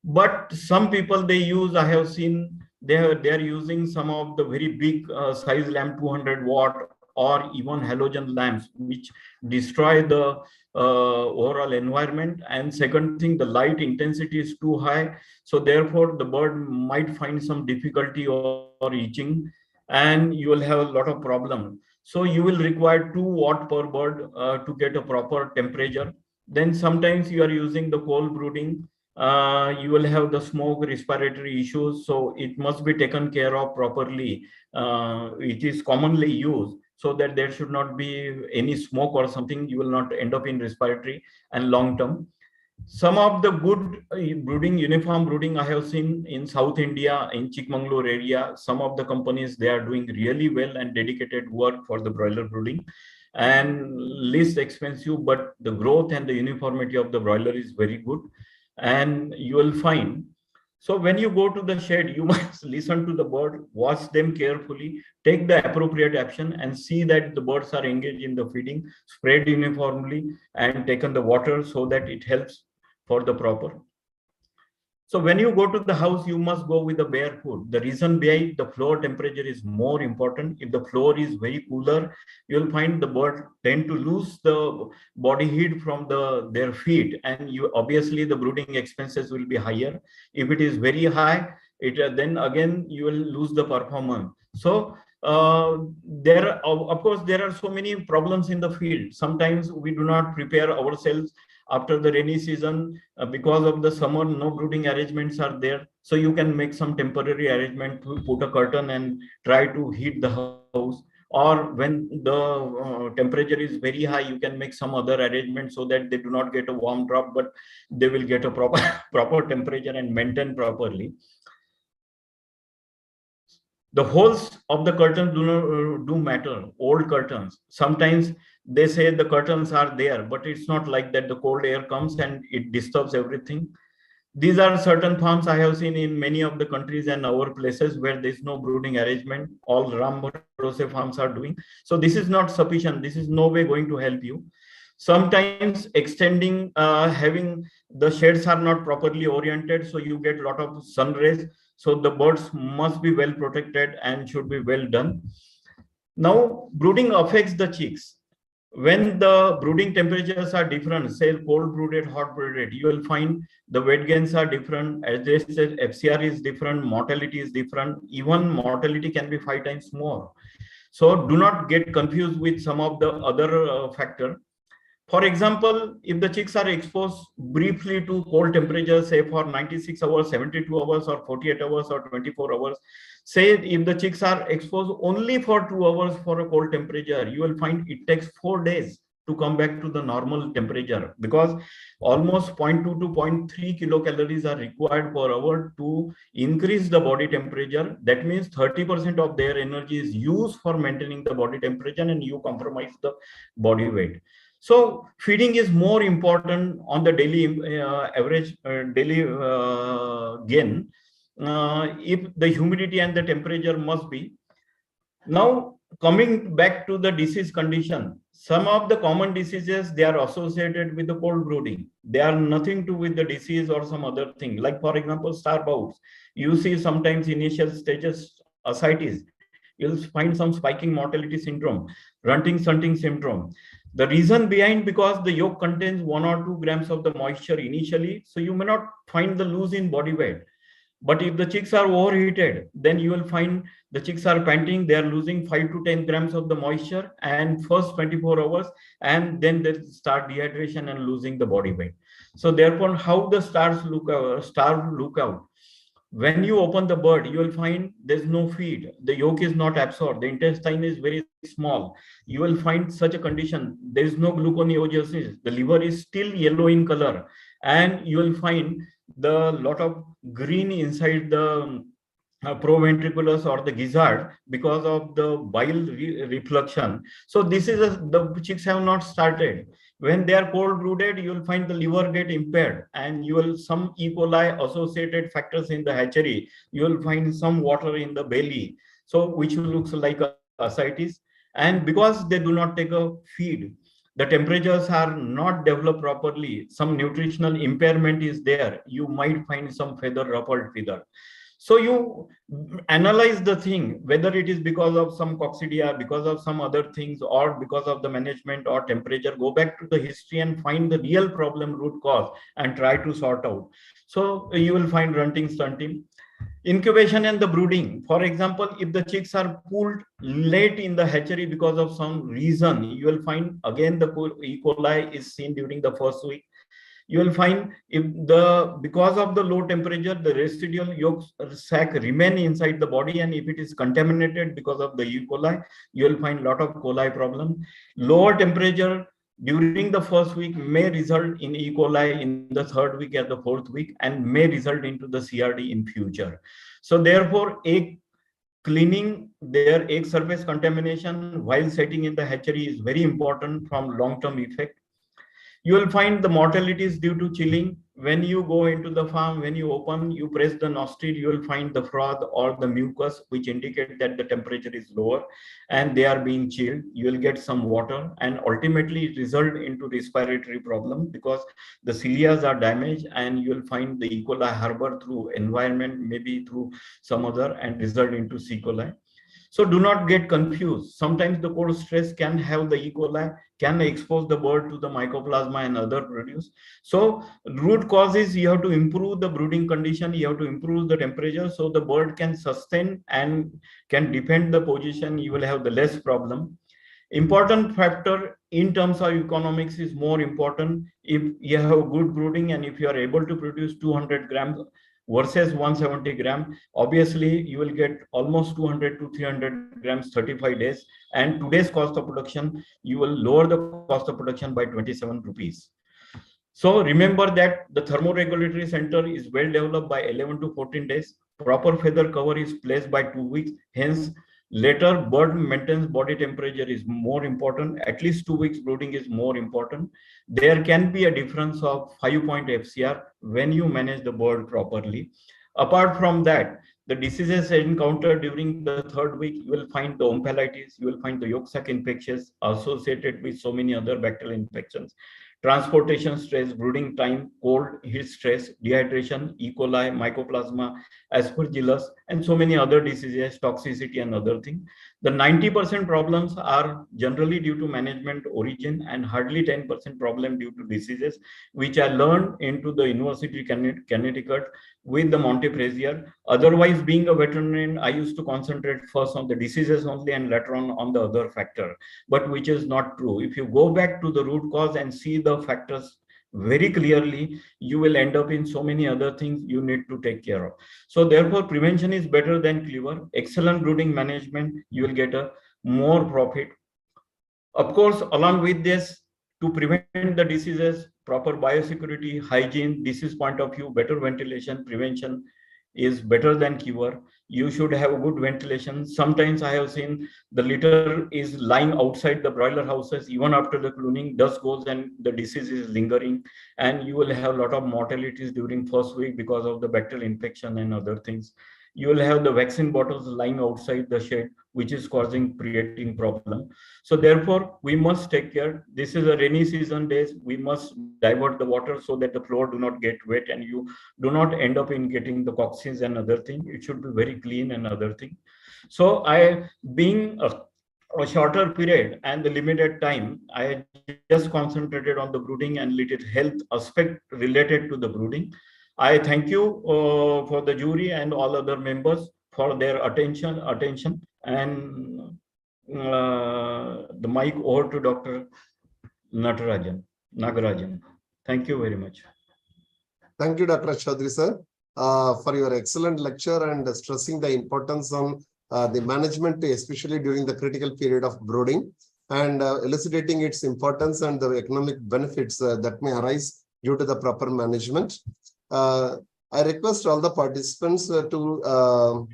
But some people, they use, I have seen, they are using some of the very big size lamp, 200 watt, or even halogen lamps, which destroy the overall environment. And second thing, the light intensity is too high. So therefore, the bird might find some difficulty or itching, and you will have a lot of problem. So you will require 2 watt per bird to get a proper temperature. Then sometimes you are using the cold brooding. You will have the smoke, respiratory issues. So it must be taken care of properly. It is commonly used so that there should not be any smoke or something. You will not end up in respiratory and long term. Some of the good brooding, uniform brooding, I have seen in South India, in Chikmagalur area. Some of the companies, they are doing really well and dedicated work for the broiler brooding, and least expensive, but the growth and the uniformity of the broiler is very good. And you will find So when you go to the shed, you must listen to the bird, watch them carefully, take the appropriate action, and see that the birds are engaged in the feeding, spread uniformly, and taken the water so that it helps for the proper. So when you go to the house, you must go with the bare food. The reason behind the floor temperature is more important. If the floor is very cooler, you'll find the bird tend to lose the body heat from their feet, and you obviously the brooding expenses will be higher. If it is very high, then again you will lose the performance. So of course there are so many problems in the field. Sometimes we do not prepare ourselves after the rainy season. Because of the summer, no brooding arrangements are there, so you can make some temporary arrangement to put a curtain and try to heat the house. Or when the temperature is very high, you can make some other arrangement so that they do not get a warm drop, but they will get a proper temperature and maintain properly. The holes of the curtains do matter. Old curtains, sometimes they say the curtains are there, but it's not like that. The cold air comes and it disturbs everything. These are certain farms I have seen in many of the countries and our places where there's no brooding arrangement. All Ram Bharose farms are doing. So this is not sufficient. This is no way going to help you. Sometimes extending, having the sheds are not properly oriented, so you get a lot of sun rays. So the birds must be well protected and should be well done. Now, brooding affects the chicks. When the brooding temperatures are different, say cold brooded, hot brooded, you will find the weight gains are different. As they said, FCR is different, mortality is different. Even mortality can be 5 times more. So do not get confused with some of the other factors. For example, if the chicks are exposed briefly to cold temperatures, say for 96 hours, 72 hours, or 48 hours, or 24 hours, say if the chicks are exposed only for 2 hours for a cold temperature, you will find it takes 4 days to come back to the normal temperature, because almost 0.2 to 0.3 kilocalories are required per hour to increase the body temperature. That means 30% of their energy is used for maintaining the body temperature, and you compromise the body weight. So feeding is more important on the daily average daily gain. If the humidity and the temperature must be. Now coming back to the disease condition, some of the common diseases, they are associated with the cold brooding. They are nothing to do with the disease or some other thing. Like for example, star bouts. You see sometimes initial stages ascites. You'll find some spiking mortality syndrome, runting stunting syndrome. The reason behind, because the yolk contains 1 or 2 grams of the moisture initially, so you may not find the loss in body weight. But if the chicks are overheated, then you will find the chicks are panting, they are losing 5 to 10 grams of the moisture and first 24 hours, and then they start dehydration and losing the body weight. So therefore, how the stars look out. When you open the bird, you will find there's no feed. The yolk is not absorbed. The intestine is very small. You will find such a condition. There is no gluconeogenesis. The liver is still yellow in color. And you will find the lot of green inside the proventriculus or the gizzard because of the bile refluction. So this is the chicks have not started. When they are cold brooded, you will find the liver get impaired, and you will some E. coli associated factors in the hatchery. You will find some water in the belly, so which looks like ascites. And because they do not take a feed, the temperatures are not developed properly. Some nutritional impairment is there. You might find some feather, ruffled feather. So you analyze the thing, whether it is because of some coccidia, because of some other things, or because of the management or temperature. Go back to the history and find the real problem root cause and try to sort out. So you will find runting, stunting. Incubation and the brooding. For example, if the chicks are pulled late in the hatchery because of some reason, you will find again the E. coli is seen during the first week. You will find because of the low temperature, the residual yolk sac remain inside the body, and if it is contaminated because of the E. coli, you will find a lot of coli problem. Lower temperature during the first week may result in E. coli in the 3rd week or the 4th week, and may result into the CRD in future. So therefore, egg cleaning, their egg surface contamination while setting in the hatchery is very important from long-term effect. You will find the mortalities due to chilling. when you go into the farm, when you open, you press the nostril, you will find the froth or the mucus, which indicate that the temperature is lower and they are being chilled. You will get some water and ultimately it result into respiratory problem because the cilias are damaged and you will find the E. coli harbor through environment, maybe through some other, and result into C. coli. So do not get confused. Sometimes the cold stress can have the E. coli, can expose the bird to the mycoplasma and other produce. So root cause is you have to improve the brooding condition, you have to improve the temperature so the bird can sustain and can defend the position, you will have the less problem. Important factor in terms of economics is more important. If you have good brooding and if you are able to produce 200 grams versus 170 gram, obviously you will get almost 200 to 300 grams 35 days, and today's cost of production, you will lower the cost of production by 27 rupees. So remember that the thermoregulatory center is well developed by 11 to 14 days. Proper feather cover is placed by 2 weeks. Hence, later bird maintains body temperature is more important. At least 2 weeks brooding is more important. There can be a difference of 5-point FCR when you manage the bird properly. Apart from that, the diseases encountered during the 3rd week, you will find the omphallitis, you will find the yolk sac infections associated with so many other bacterial infections. Transportation stress, brooding time, cold, heat stress, dehydration, E. coli, mycoplasma, aspergillus, and so many other diseases, toxicity and other things. The 90% problems are generally due to management origin and hardly 10% problem due to diseases, which I learned into the University Connecticut with the Montefiore. Otherwise, being a veterinarian, I used to concentrate first on the diseases only and later on the other factor, but which is not true. If you go back to the root cause and see the factors very clearly, you will end up in so many other things you need to take care of. So therefore, prevention is better than cure. Excellent brooding management, you will get a more profit. Of course, along with this, to prevent the diseases, proper biosecurity, hygiene, disease point of view, better ventilation, prevention is better than cure. You should have good ventilation. Sometimes I have seen the litter is lying outside the broiler houses, even after the cloning, dust goes and the disease is lingering, and you will have a lot of mortalities during 1st week because of the bacterial infection and other things. You will have the vaccine bottles lying outside the shed, which is creating problem. So therefore, we must take care. This is a rainy season days. We must divert the water so that the floor do not get wet and you do not end up in getting the toxins and other thing. It should be very clean and other thing. So being a shorter period and the limited time, I just concentrated on the brooding and little health aspect related to the brooding. I thank you for the jury and all other members for their attention, and the mic over to Dr. Nagarajan. Thank you very much. Thank you, Dr. Chaudhari, sir, for your excellent lecture and stressing the importance on the management, especially during the critical period of brooding, and elucidating its importance and the economic benefits that may arise due to the proper management. I request all the participants to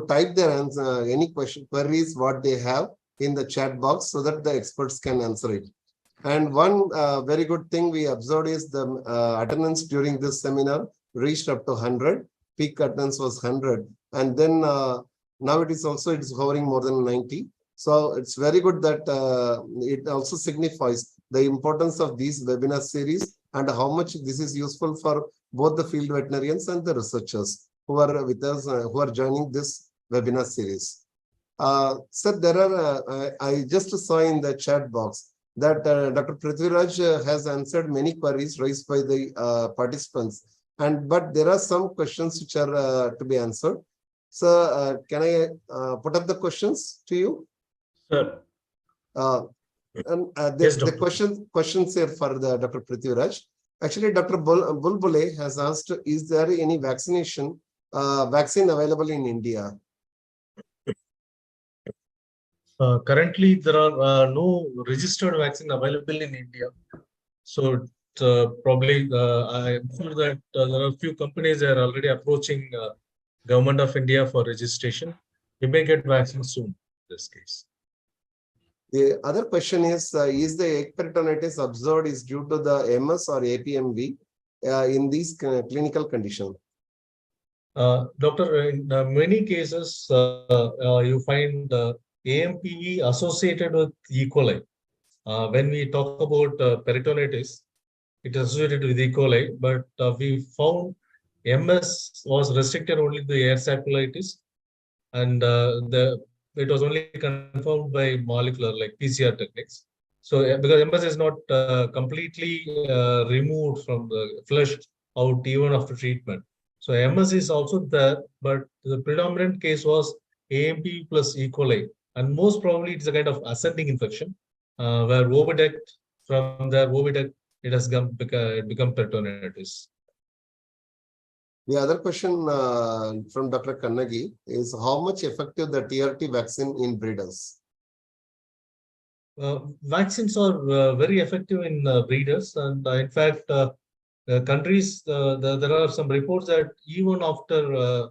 type their answer, any queries what they have in the chat box so that the experts can answer it. And one very good thing we observed is the attendance during this seminar reached up to 100. Peak attendance was 100, and then now it's hovering more than 90. So it's very good that it also signifies the importance of these webinar series and how much this is useful for both the field veterinarians and the researchers who are with us, who are joining this webinar series. Sir, there are, I just saw in the chat box that Dr. Piruthiviraj has answered many queries raised by the participants, but there are some questions which are to be answered. So can I put up the questions to you? Sir. Yes, the questions here for the Dr. Piruthiviraj. Actually, Dr. Bulbule has asked, is there any vaccine available in India? Currently, there are no registered vaccine available in India. So probably I'm sure that there are a few companies that are already approaching Government of India for registration. We may get vaccine soon in this case. The other question is the egg peritonitis observed is due to the MS or APMV in these clinical conditions? Doctor, in many cases, you find AMPV associated with E. coli. When we talk about peritonitis, it is associated with E. coli, but we found MS was restricted only to air saculitis, and it was only confirmed by molecular like PCR techniques. So because MS is not completely removed from the flushed out even after treatment. So MS is also there, but the predominant case was AMP plus E. coli, and most probably it's a kind of ascending infection where oviduct, from there oviduct, it has become peritonitis. The other question from Dr. Kannagi is how much effective the TRT vaccine in breeders? Vaccines are very effective in breeders, and in fact, countries, there are some reports that even after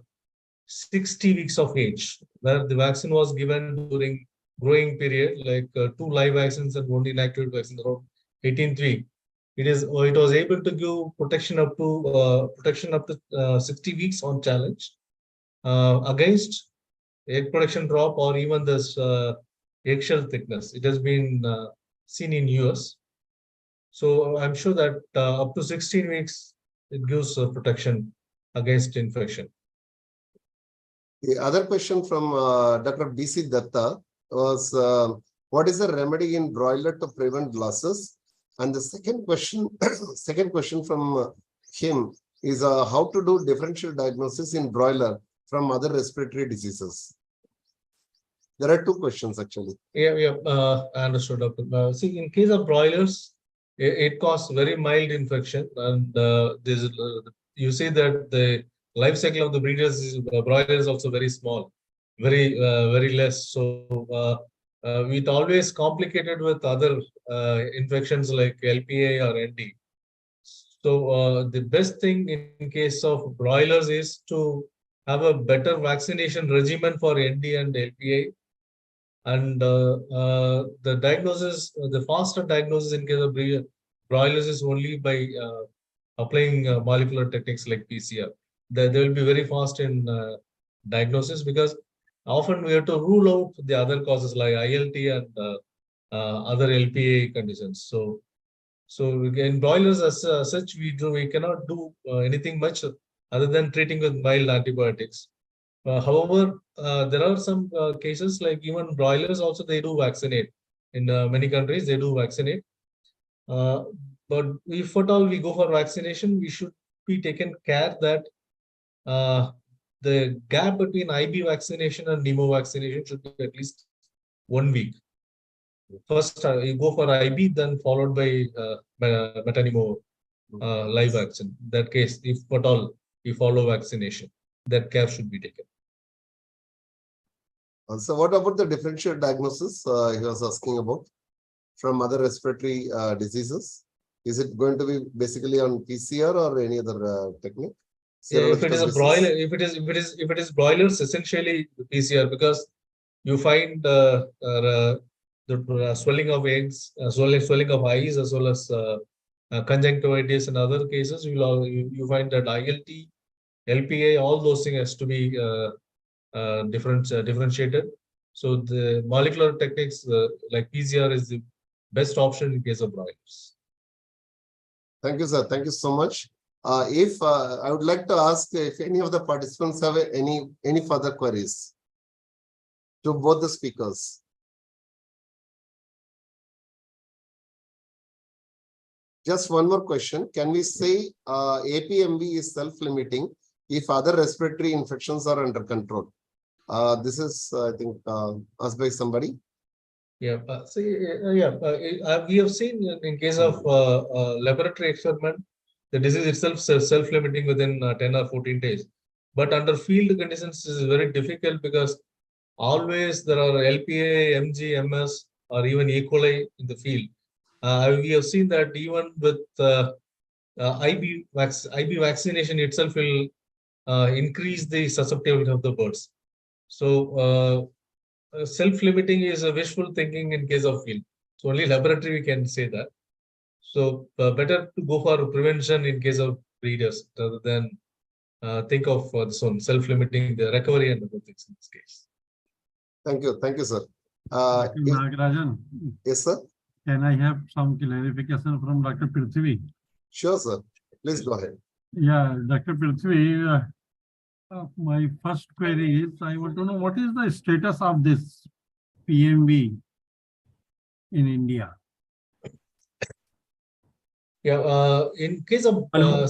60 weeks of age, where the vaccine was given during growing period, like 2 live vaccines and 1 inactivated vaccine around 18th week, it was able to give protection up to 60 weeks on challenge against egg production drop or even this eggshell thickness. It has been seen in US. So I'm sure that up to 16 weeks, it gives protection against infection. The other question from Dr. BC Datta was, what is the remedy in broiler to prevent losses? And the second question from him is how to do differential diagnosis in broiler from other respiratory diseases. There are 2 questions actually. Yeah, I understood, Doctor. See, in case of broilers, it causes very mild infection, and you see that the life cycle of the broiler is also very small, very less. So it always complicated with other infections like LPA or ND. So the best thing in case of broilers is to have a better vaccination regimen for ND and LPA. And the diagnosis, the faster diagnosis in case of broilers is only by applying molecular techniques like PCR. They will be very fast in diagnosis, because often we have to rule out the other causes like ILT and other LPA conditions. So in broilers as such, we cannot do anything much other than treating with mild antibiotics. However, there are some cases like even broilers also they do vaccinate. In many countries they do vaccinate. But if at all we go for vaccination, we should be taken care that the gap between IB vaccination and pneumo vaccination should be at least 1 week. First, you go for IB, then followed by metapneumo live vaccine. That case, if at all we follow vaccination, that care should be taken. So what about the differential diagnosis he was asking about from other respiratory diseases? Is it going to be basically on PCR or any other technique? If it is a broiler, if it is broilers, essentially PCR, because you find the swelling of eggs, swelling of eyes, as well as conjunctivitis and other cases. You find that ILT, LPA, all those things has to be differentiated. So the molecular techniques like PCR is the best option in case of broilers. Thank you, sir. Thank you so much. If I would like to ask if any of the participants have any further queries to both the speakers. Just one more question. Can we say APMV is self-limiting if other respiratory infections are under control? This is, I think, asked by somebody. Yeah, we have seen in case of laboratory experiment, the disease itself is self-limiting within 10 or 14 days. But under field conditions, this is very difficult because always there are LPA, MG, MS, or even E. coli in the field. We have seen that even with IB vaccination itself will increase the susceptibility of the birds. So self-limiting is a wishful thinking in case of field. So only laboratory we can say that. So better to go for prevention in case of breeders rather than think of this one self-limiting, the recovery and other things in this case. Thank you, sir. Dr. Nagarajan, Yes, sir. can I have some clarification from Dr. Piruthiviraj? Sure, sir. Please go ahead. Yeah, Dr. Piruthiviraj, my first query is I want to know what is the status of this PMV in India? Yeah, in case of right,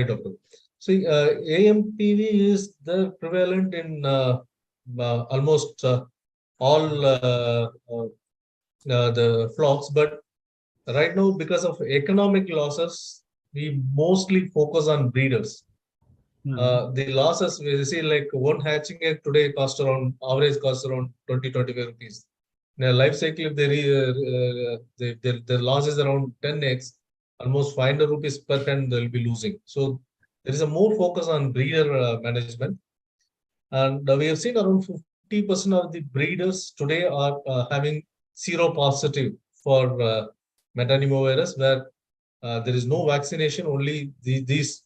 doctor. So AMPV is the prevalent in almost all the flocks, but right now because of economic losses, we mostly focus on breeders. The losses we see, like one hatching egg today cost around average cost around 20-25 rupees. In a life cycle, if the loss is around 10 eggs, almost 500 rupees per hen they'll be losing. So there is a more focus on breeder management, and we have seen around 50% of the breeders today are having seropositive for metapneumovirus, where there is no vaccination, only these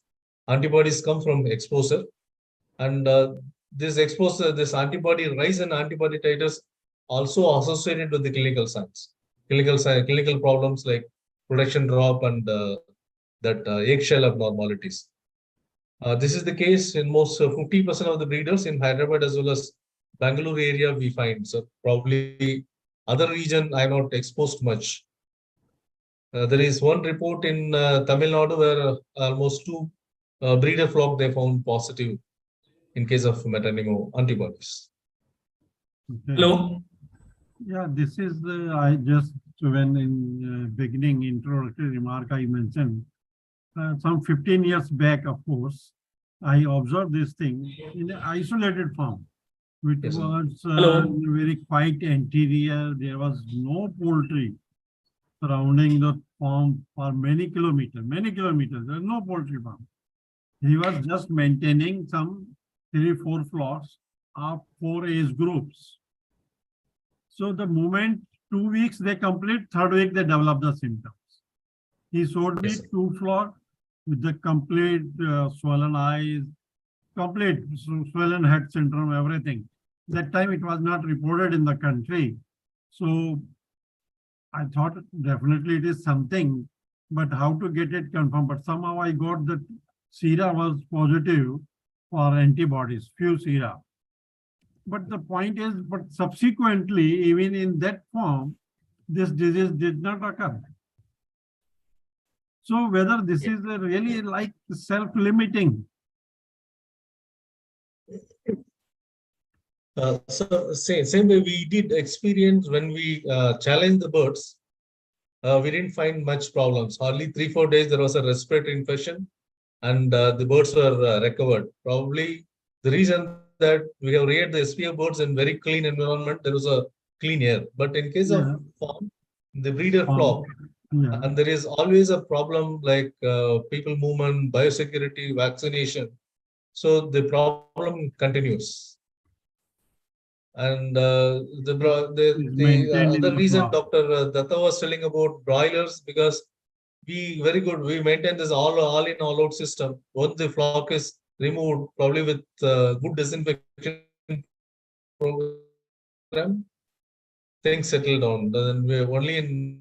antibodies come from exposure, and this exposure, this antibody rise and antibody titers also associated with the clinical signs, clinical problems like production drop and that eggshell abnormalities. This is the case in most 50% of the breeders in Hyderabad as well as Bangalore area we find. So probably other region I am not exposed much. There is one report in Tamil Nadu where almost 2 breeder flock they found positive in case of metapneumo antibodies. Okay. Hello. Yeah, this is the, I just, when in beginning introductory remark I mentioned, some 15 years back, of course, I observed this thing in an isolated farm, which Yes, was very quiet interior. There was no poultry surrounding the farm for many kilometers. There is no poultry farm. He was just maintaining some 3-4 flocks of 4 age groups. So the moment 2 weeks they complete, 3rd week they develop the symptoms. He showed me 2 flocks with the complete swollen eyes, complete swollen head syndrome, everything. That time it was not reported in the country. So I thought definitely it is something, but how to get it confirmed? But somehow I got that sera was positive for antibodies, few sera. But the point is, but subsequently, even in that form, this disease did not occur. So whether this is really like self-limiting. So same way we did experience when we challenged the birds, we didn't find much problems. Hardly 3-4 days there was a respiratory infection, and the birds were recovered. Probably the reason that we have reared the SPF birds in very clean environment, there was a clean air. But in case of farm, the breeder flock, and there is always a problem like people movement, biosecurity, vaccination. So the problem continues. And the other reason Dr. Datta was telling about broilers, because we maintain this all in all out system. Once the flock is removed, probably with good disinfection program, things settle down. Then we only in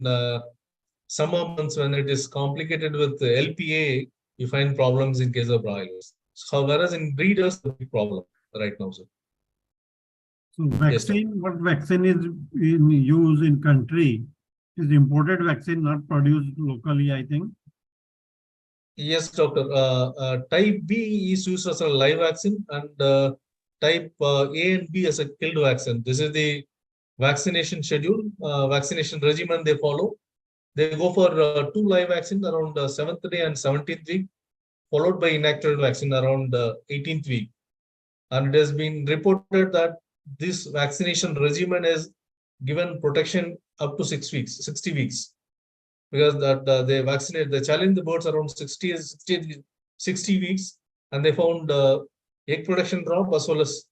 summer months when it is complicated with the LPA, you find problems in case of broilers. So whereas in breeders, the big problem right now, sir. So vaccine, yes, what vaccine is in use in country is imported vaccine, not produced locally, I think. Yes, doctor. Type B is used as a live vaccine, and type A and B as a killed vaccine. This is the vaccination schedule, vaccination regimen they follow. They go for 2 live vaccines around 7th day and 17th week, followed by inactivated vaccine around 18th week. And it has been reported that this vaccination regimen is given protection up to 6 weeks, 60 weeks, because that they challenged the birds around 60 weeks, and they found egg production drop as well as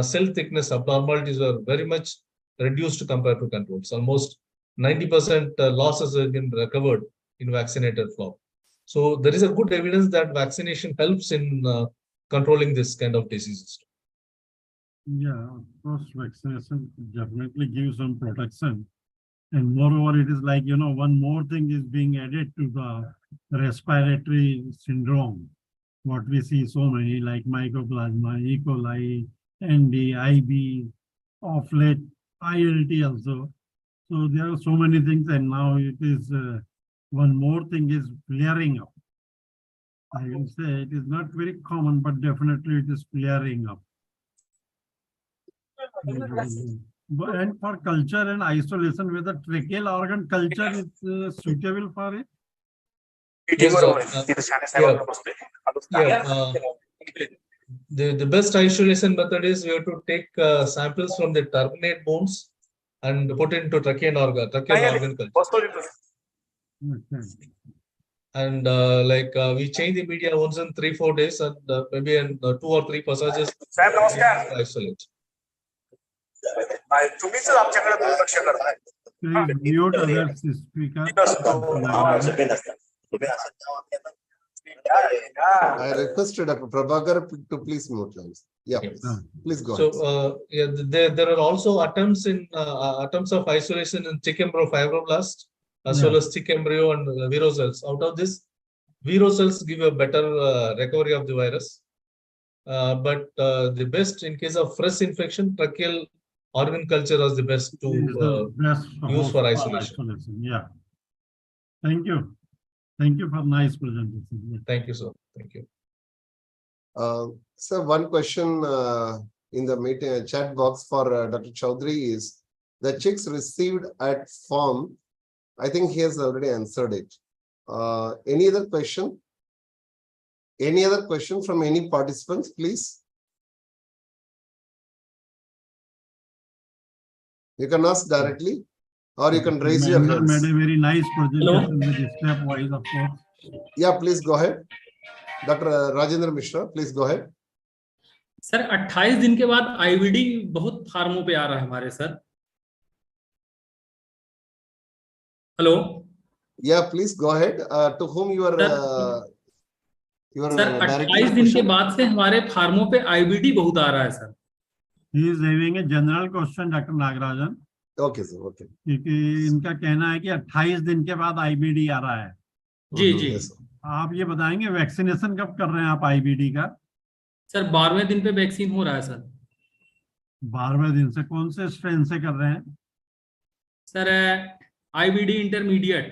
cell thickness abnormalities were very much reduced compared to controls. Almost 90% losses have been recovered in vaccinated flock. So there is a good evidence that vaccination helps in controlling this kind of diseases. Yeah, of course, vaccination definitely gives some protection. And moreover, it is like, one more thing is being added to the respiratory syndrome. What we see so many like mycoplasma, E. coli, ND, IB, of late, ILT also. So there are so many things, and now it is one more thing is flaring up. I will say it is not very common, but definitely it is flaring up. But and for culture and isolation, whether tracheal organ culture is suitable for it? Yes, the best isolation method is we have to take samples from the turbinate bones and put into tracheal organ culture. Okay. And we change the media once in 3-4 days, and maybe in 2 or 3 passages isolate. Please mute other speaker. I requested Dr. Prabhakar to please mute lines. Yeah, please go ahead. So there are also attempts of isolation in thick embryo fibroblast as well as thick embryo and vero cells. Out of this, vero cells give a better recovery of the virus. But the best in case of fresh infection, tracheal organ culture is the best to use for isolation. Yeah. Thank you. Thank you for nice presentation. Yeah. Thank you, sir. Thank you. So one question in the meeting chat box for Dr. Chaudhari is the chicks received at farm. I think he has already answered it. Any other question? Any other question from any participants, please? You can ask directly, or you can raise your hands. Made a very nice presentation with the stepwise, of course. Yeah, please go ahead. Dr. Rajendra Mishra, please go ahead. Sir 28 दिन के बाद IVD बहुत फार्मों पे आ रहा है हमारे sir. Hello. Yeah, please go ahead. To whom you are sir 28 दिन के बाद से हमारे फार्मों पे आईवीडी बहुत आ रहा है sir. He is having a general question, Dr. Nagarajan. Okay, sir. Okay. क्योंकि इनका कहना है कि 28 दिन के बाद आईबीडी आ रहा है. जी जी. आप ये बताएंगे वैक्सीनेशन कब कर रहे हैं आप आईबीडी का? सर 12वें दिन पे वैक्सीन हो रहा है सर. 12वें दिन से कौन से स्ट्रेन से कर रहे हैं? सर आईबीडी इंटरमीडिएट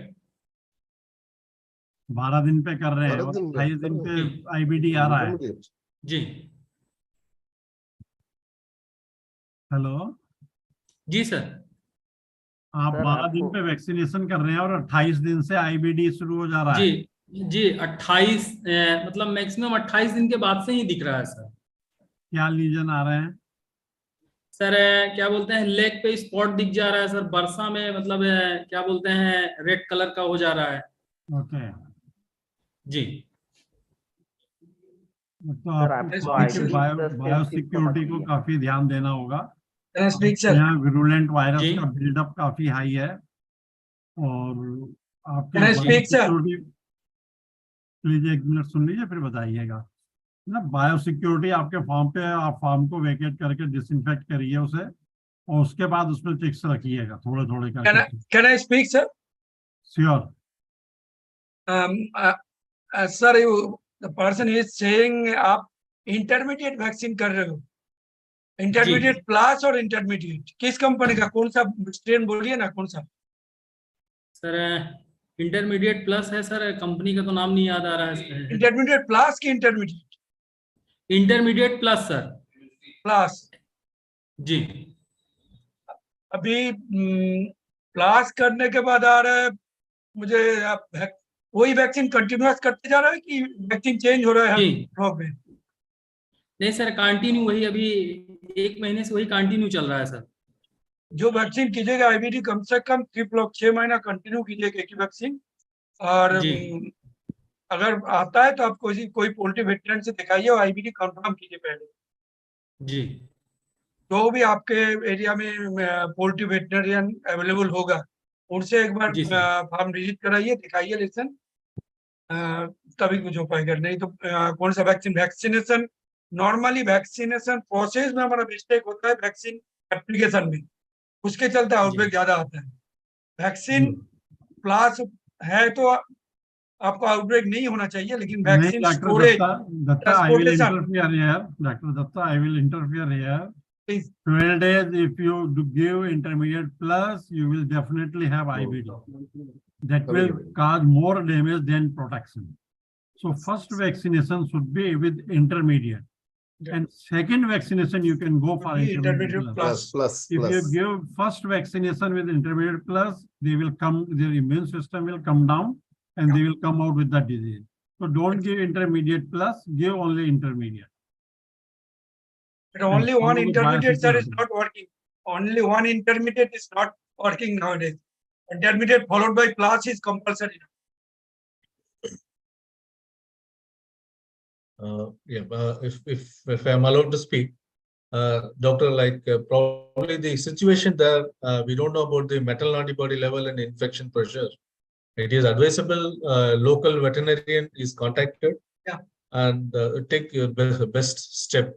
12 दिन पे कर रहे हैं और 28 दिन पे आईबीडी आ रहा है. जी. हेलो जी सर. आप 12 दिन पे वैक्सीनेशन कर रहे हैं और 28 दिन से आईबीडी शुरू हो जा रहा है. जी 28 मतलब मैक्सिमम 28 दिन के बाद से ही दिख रहा है सर. क्या लीजन आ रहे हैं? सर क्या बोलते हैं लेग पे स्पॉट दिख जा रहा है सर. बरसा में मतलब क्या बोलते हैं रेड कलर का हो जा रहा है. ओके जी. तो आपको बायोसिक्योरिटी को काफी ध्यान देना होगा. यहाँ विरुलेंट वायरस का बिल्डअप काफी हाई है और आपके प्लीज एक मिनट सुन लीजिए फिर बताइएगा ना. बायोसिक्योरिटी आपके फार्म पे आप फार्म को वेकेट करके डिसइंफेक्ट करिए उसे और उसके बाद उसमें चिक्स रखिएगा थोड़े थोड़े करके. Can I speak, sir? Sure. Sir, the person is saying आप intermediate vaccine कर रहे हो. इंटरमीडिएट प्लस और इंटरमीडिएट किस कंपनी का कौन सा स्ट्रेन बोलिए ना कौन सा? सर इंटरमीडिएट प्लस है सर. कंपनी का तो नाम नहीं याद आ रहा है. इंटरमीडिएट प्लस की intermediate? Intermediate plus sir. Plus जी. अभी प्लस करने के बाद आ रहा है मुझे. वही वैक्सीन कंटिन्यूअस करते जा रहा है कि वैक्सीन चेंज हो रहा है फ्लॉक में? नहीं सर कंटिन्यू वही अभी 1 महीने से वही कंटिन्यू चल रहा है सर. जो वैक्सीन कीजिएगा आईबीडी कम से कम 6 महीना कंटिन्यू कीजिएगा एक ही वैक्सीन. और अगर आता है तो आप कोई पोल्ट्री वेटरन से दिखाइए और आईबीडी कंफर्म कीजिए पहले. जी. जो भी आपके एरिया में पोल्ट्री वेटनरियन अवेलेबल होगा, उनसे एक बार जी सर। फार्म विजिट कराइए, दिखाइए लेसन, तभी कुछ हो पाएगा। नहीं तो कौन सा वैक्सीनेशन, नॉर्मली वैक्सीनेशन प्रोसेस में हमारा मिस्टेक होता है, वैक्सीन एप्लीकेशन में, उसके चलते आउटब्रेक ज्यादा आता है। वैक्सीन प्लस है तो आपको आउटब्रेक नहीं होना चाहिए, लेकिन नहीं, vaccine Dr. Storage, Datta, I will transportation, interfere here. Dr. Datta, I will interfere here. Please 12 days, if you do give intermediate plus, you will definitely have IBD. That will cause more damage than protection. So first vaccination should be with intermediate. And second vaccination, you can go for intermediate plus. Plus. If you give first vaccination with intermediate plus, they will come, their immune system will come down and they will come out with the disease. So don't give intermediate plus, give only intermediate. But only And one follow the intermediate, sir, is biosecurity. not working. Only one intermediate is not working nowadays. Intermediate followed by plus is compulsory. If I'm allowed to speak, doctor, probably the situation there, we don't know about the maternal antibody level and infection pressure. It is advisable local veterinarian is contacted. Yeah. And take your best step.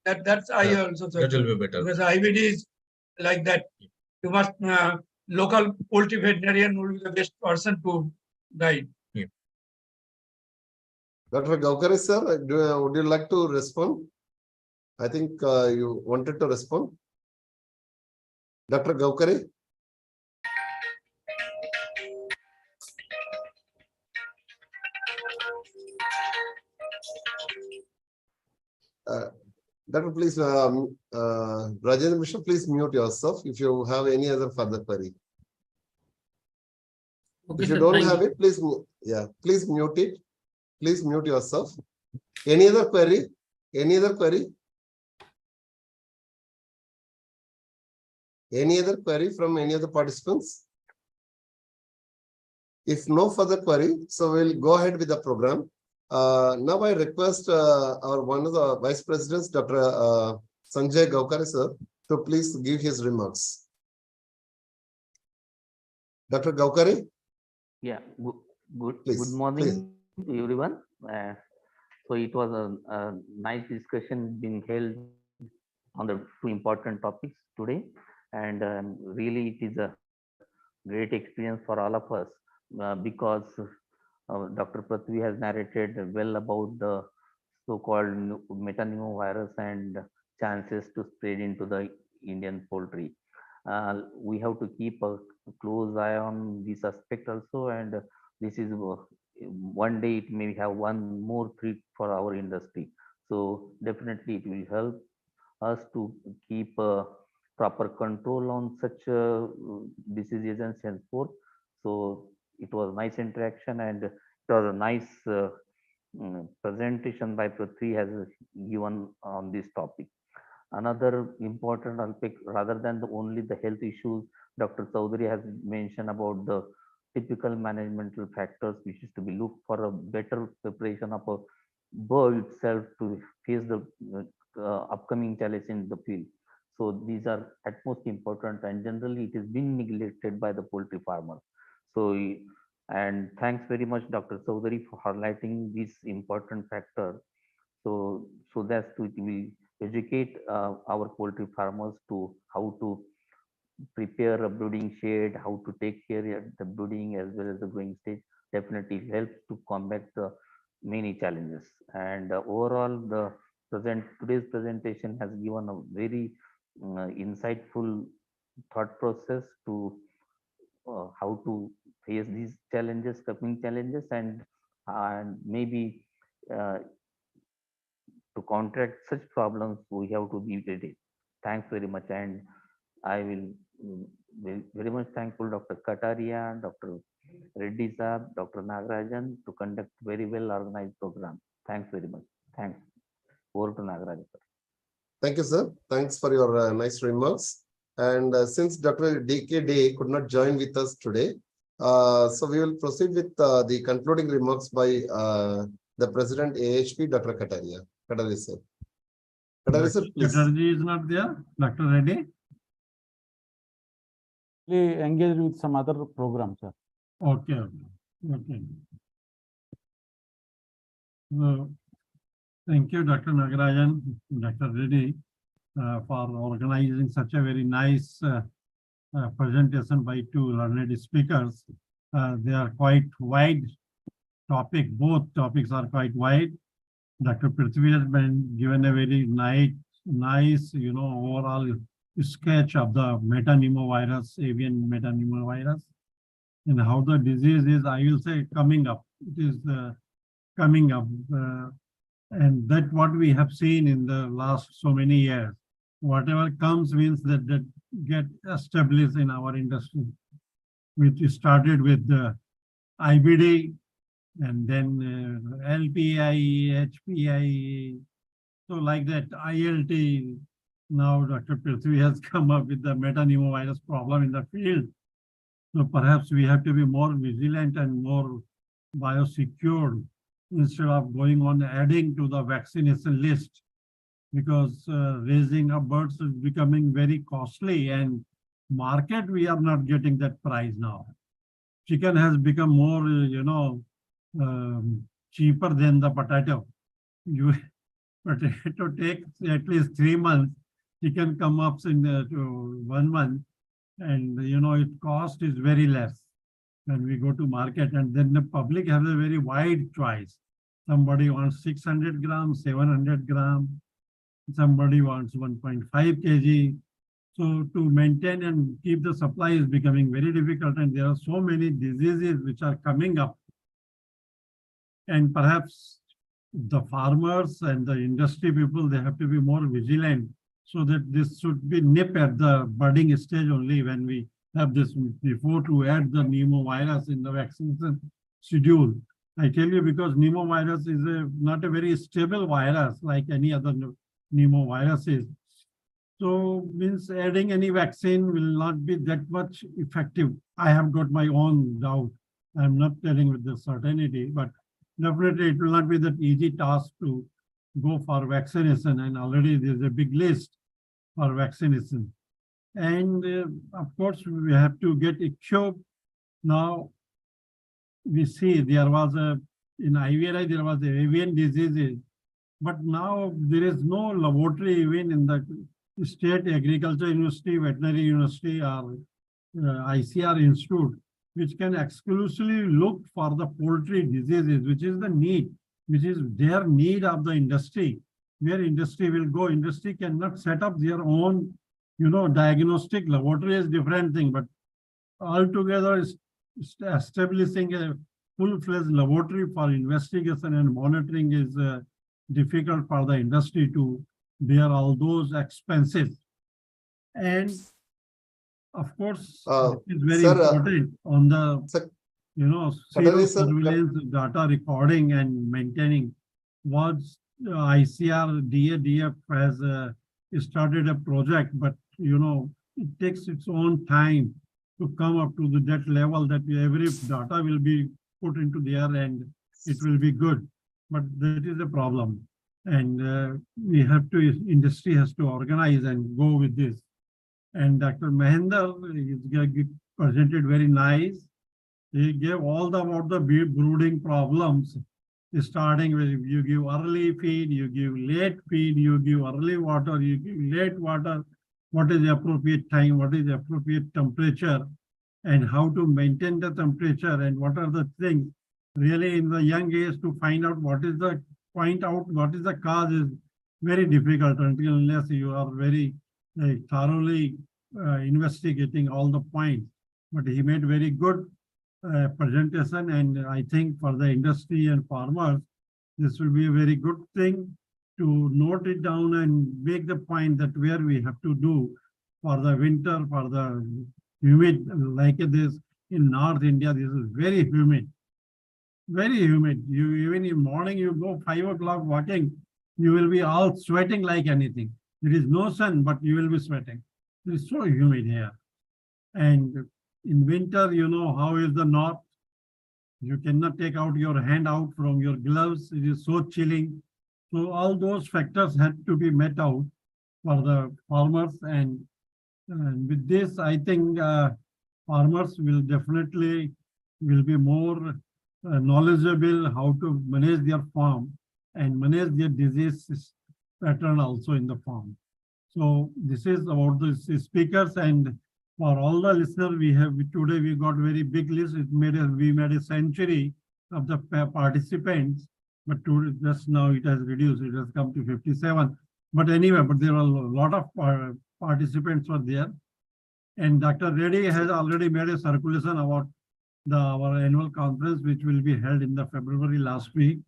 That's I also said. That will be better. Because IBD is like that. You must local poultry veterinarian will be the best person to guide. Dr. Gaukare, sir, would you like to respond? I think you wanted to respond. Dr. Gaukare? Doctor, please, Rajendra Mishra, please mute yourself if you have any other further query. Okay, If you sir, don't thank have you. it, please, please mute it. Please mute yourself. Any other query? Any other query? Any other query from any of the participants? If no further query, so we'll go ahead with the program. Now I request our one of the vice presidents, Dr. Sanjay Gaukare, sir, to please give his remarks. Dr. Gaukare? Yeah, good Please, morning to everyone. So it was a nice discussion being held on the two important topics today, and really it is a great experience for all of us because Dr. Prithvi has narrated well about the so-called metapneumovirus and chances to spread into the Indian poultry. We have to keep a close eye on this aspect also, and this is one day it may have one more threat for our industry. So definitely it will help us to keep proper control on such diseases and so forth. So it was nice interaction, and it was a nice presentation by Prithvi has given on this topic. Another important aspect, rather than only the health issues, Dr. Chaudhari has mentioned about the typical managemental factors which is to be looked for a better preparation of a bird itself to face the upcoming challenge in the field. So these are at most important, and generally it is being neglected by the poultry farmers. So, and thanks very much, Dr. Chaudhari, for highlighting this important factor. So that's to we educate our poultry farmers to how to prepare a brooding shed, how to take care of the brooding as well as the growing stage. Definitely helps to combat the many challenges. And overall, the today's presentation has given a very insightful thought process to how to face these challenges, coming challenges, and maybe to counteract such problems, we have to be ready. Thanks very much, and I will very much thankful Dr. Kataria, Dr. Reddy Saab, Dr. Nagarajan to conduct very well organized program. Thanks very much. Thanks. Over to Nagarajan. Thank you, sir. Thanks for your nice remarks. And since Dr. D.K. Day could not join with us today, so we will proceed with the concluding remarks by the President AAHP, Dr. Kataria. Kataria, sir. Chaudhari sir, please. Chaudhari is not there. Dr. Reddy? We engaged with some other program, sir. Okay, okay. So, thank you, Dr. Nagarajan, Dr. Reddy, for organizing such a very nice presentation by two learned speakers. They are quite wide topic. Both topics are quite wide. Dr. Piruthiviraj has been given a very nice, overall sketch of the metapneumovirus, avian metapneumovirus, and how the disease is, I will say, coming up. It is coming up. And that what we have seen in the last so many years. Whatever comes means that get established in our industry. Which started with the IBD and then LPI, HPI, so like that, ILT. Now Dr. Prithvi has come up with the metapneumovirus problem in the field. So perhaps we have to be more vigilant and more biosecured instead of going on adding to the vaccination list, because raising up birds is becoming very costly, and market we are not getting that price now. Chicken has become more, cheaper than the potato. Potato takes at least 3 months. Chicken come up in to 1 month, and its cost is very less when we go to market, and then the public has a very wide choice. Somebody wants 600 grams, 700 grams. Somebody wants 1.5 kg. So to maintain and keep the supply is becoming very difficult, and there are so many diseases which are coming up. And perhaps the farmers and the industry people, they have to be more vigilant so that this should be nipped at the budding stage only when we have this, before to add the pneumovirus in the vaccination schedule. I tell you, because pneumovirus is not a very stable virus like any other pneumoviruses. So means adding any vaccine will not be that much effective. I have got my own doubt. I'm not telling with the certainty, but definitely it will not be that easy task to go for vaccination, and already there's a big list for vaccination. And of course, we have to get equipped. Now, we see there was in IVRI, there was avian diseases, but now there is no laboratory even in the State Agriculture University, Veterinary University, or ICR Institute, which can exclusively look for the poultry diseases, which is the need, which is their need of the industry. Where industry will go, industry cannot set up their own, diagnostic laboratory is different thing, but altogether establishing a full-fledged laboratory for investigation and monitoring is difficult for the industry to bear all those expenses. And of course, it's very important on the, surveillance data recording and maintaining. What ICAR-DPR has started a project, but it takes its own time to come up to that level that every data will be put into there and it will be good. But that is a problem. And we have to, industry has to organize and go with this. And Dr. Mahendra presented very nice. He gave all about the brooding problems, starting with you give early feed, you give late feed, you give early water, you give late water, what is the appropriate time, what is the appropriate temperature, and how to maintain the temperature, and what are the things really in the young age to find out what is the point out, what is the cause is very difficult unless you are very thoroughly investigating all the points. But he made very good presentation, and I think for the industry and farmers, this will be a very good thing to note it down and make the point that where we have to do for the winter, for the humid like this in North India. This is very humid, very humid. You even in morning you go 5 o'clock walking, you will be all sweating like anything. There is no sun, but you will be sweating. It is so humid here. And in winter, how is the north? You cannot take out your hand out from your gloves. It is so chilling. So all those factors had to be met out for the farmers, and with this, I think farmers will definitely be more knowledgeable how to manage their farm and manage their disease pattern also in the farm. So this is about the speakers, and for all the listeners, today we got very big list. We made a century of the participants, but just now it has reduced. It has come to 57. But anyway, there are a lot of participants were there, and Dr. Reddy has already made a circulation about our annual conference, which will be held in the February last week.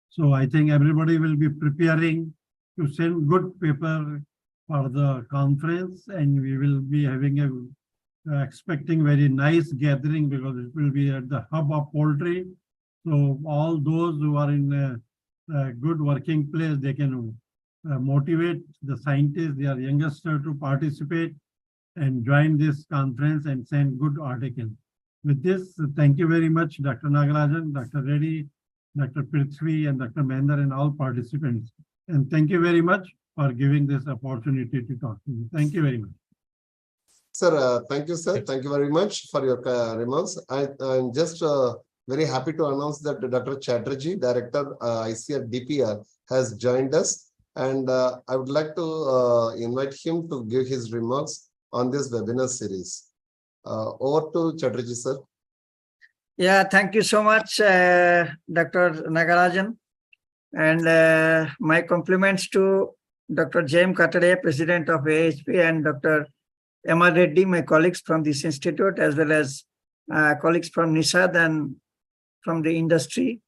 So I think everybody will be preparing to send good paper for the conference, and we will be having expecting very nice gathering, because it will be at the hub of poultry. So all those who are in a good working place, they can motivate the scientists, their youngsters to participate and join this conference and send good articles. With this, thank you very much, Dr. Nagarajan, Dr. Reddy, Dr. Prithvi, and Dr. Mahendra, and all participants. And thank you very much for giving this opportunity to talk to you. Thank you very much. Sir, thank you, sir. Thank you very much for your remarks. I'm just very happy to announce that Dr. Chatterjee, Director, ICAR-DPR, has joined us. And I would like to invite him to give his remarks on this webinar series. Over to Chatterjee, sir. Yeah, thank you so much, Dr. Nagarajan. And my compliments to Dr. J.M. Katade, President of AAHP, and Dr. M.R. Reddy, my colleagues from this institute, as well as colleagues from NISAD and from the industry.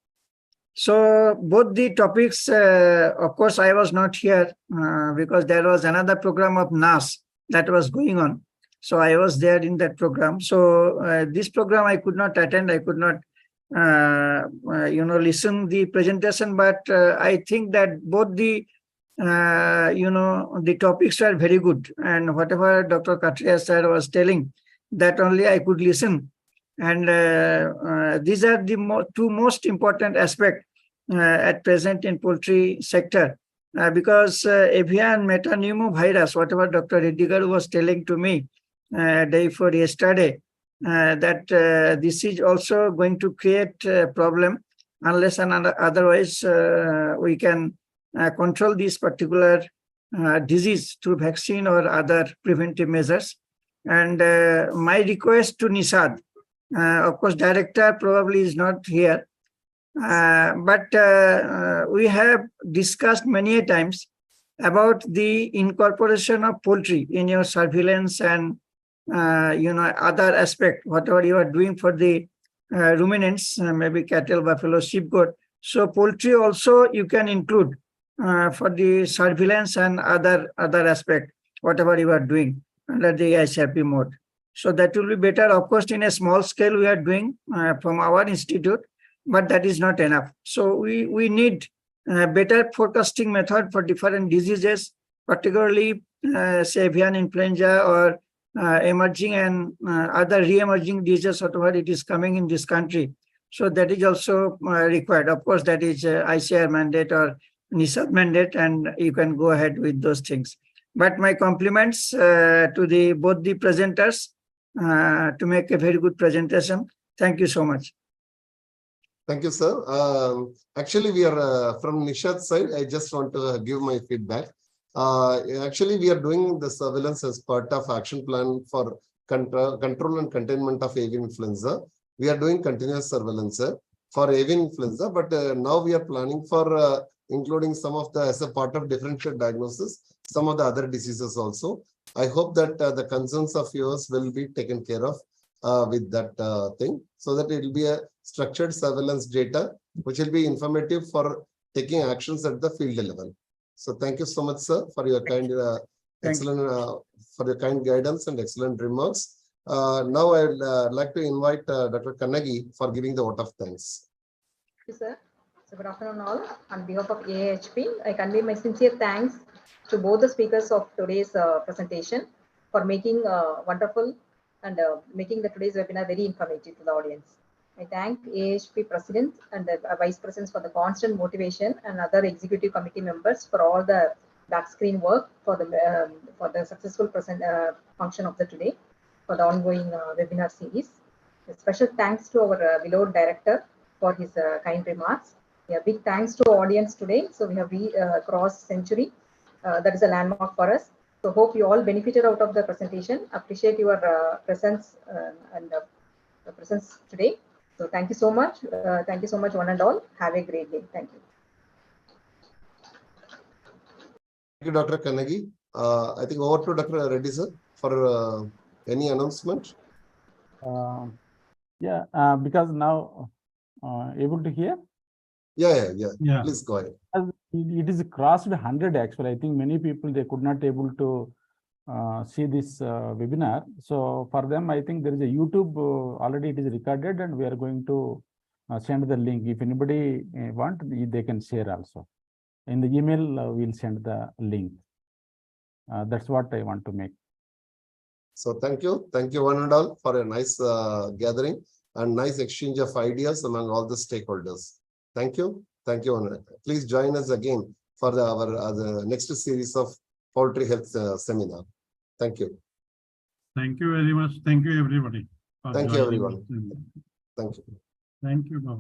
So both the topics, of course, I was not here because there was another program of NAS that was going on. So I was there in that program. So this program I could not attend. I could not, listen the presentation. But I think that both the, the topics are very good. And whatever Dr. Katria sir was telling, that only I could listen. And these are the two most important aspects at present in poultry sector. Because avian metapneumovirus, whatever Dr. Reddigar was telling to me day before yesterday, that this is also going to create a problem unless and otherwise we can control this particular disease through vaccine or other preventive measures. And my request to NISAD, of course, director probably is not here, but we have discussed many times about the incorporation of poultry in your surveillance and other aspect, whatever you are doing for the ruminants, maybe cattle, buffalo, sheep, goat. So poultry also you can include for the surveillance and other aspect, whatever you are doing under the ICAR mode. So that will be better. Of course, in a small scale we are doing from our institute, but that is not enough. So we need better forecasting method for different diseases, particularly say avian influenza or emerging and other re-emerging diseases, whatever it is coming in this country. So that is also required. Of course, that is ICAR mandate or NISAD mandate, and you can go ahead with those things. But my compliments to both the presenters to make a very good presentation. Thank you so much. Thank you, sir. Actually, we are from Nishad's side. I just want to give my feedback. Actually, we are doing the surveillance as part of action plan for control and containment of avian influenza. We are doing continuous surveillance for avian influenza, but now we are planning for including some of the, as a part of differential diagnosis, some of the other diseases also. I hope that the concerns of yours will be taken care of with that thing, so that it will be a structured surveillance data, which will be informative for taking actions at the field level. So thank you so much, sir, for your kind, excellent, for your kind guidance and excellent remarks. Now I would like to invite Dr. Kannagi for giving the vote of thanks. Thank you, sir. So good afternoon all. On behalf of AAHP, I convey my sincere thanks to both the speakers of today's presentation for making wonderful and making today's webinar very informative to the audience. I thank AAHP President and the Vice Presidents for the constant motivation and other Executive Committee members for all the back screen work for the successful function of the today for the ongoing webinar series. A special thanks to our beloved director for his kind remarks. Yeah, big thanks to audience today. So we have crossed century. That is a landmark for us. So hope you all benefited out of the presentation. Appreciate your presence and presence today. So thank you so much. Thank you so much, one and all. Have a great day. Thank you. Thank you, Dr. Kannagi. I think over to Dr. Reddy, sir, for any announcement. Because now able to hear. Yeah. Please go ahead. It is crossed 100 actually. I think many people they could not able to see this webinar. So for them, I think there is a YouTube already it is recorded, and we are going to send the link. If anybody want, they can share also. In the email, we'll send the link. That's what I want to make. So thank you one and all for a nice gathering and nice exchange of ideas among all the stakeholders. Thank you. Please join us again for the next series of poultry health seminar. Thank you. Thank you very much. Thank you, everybody. Thank you, everyone. Thank you. Thank you.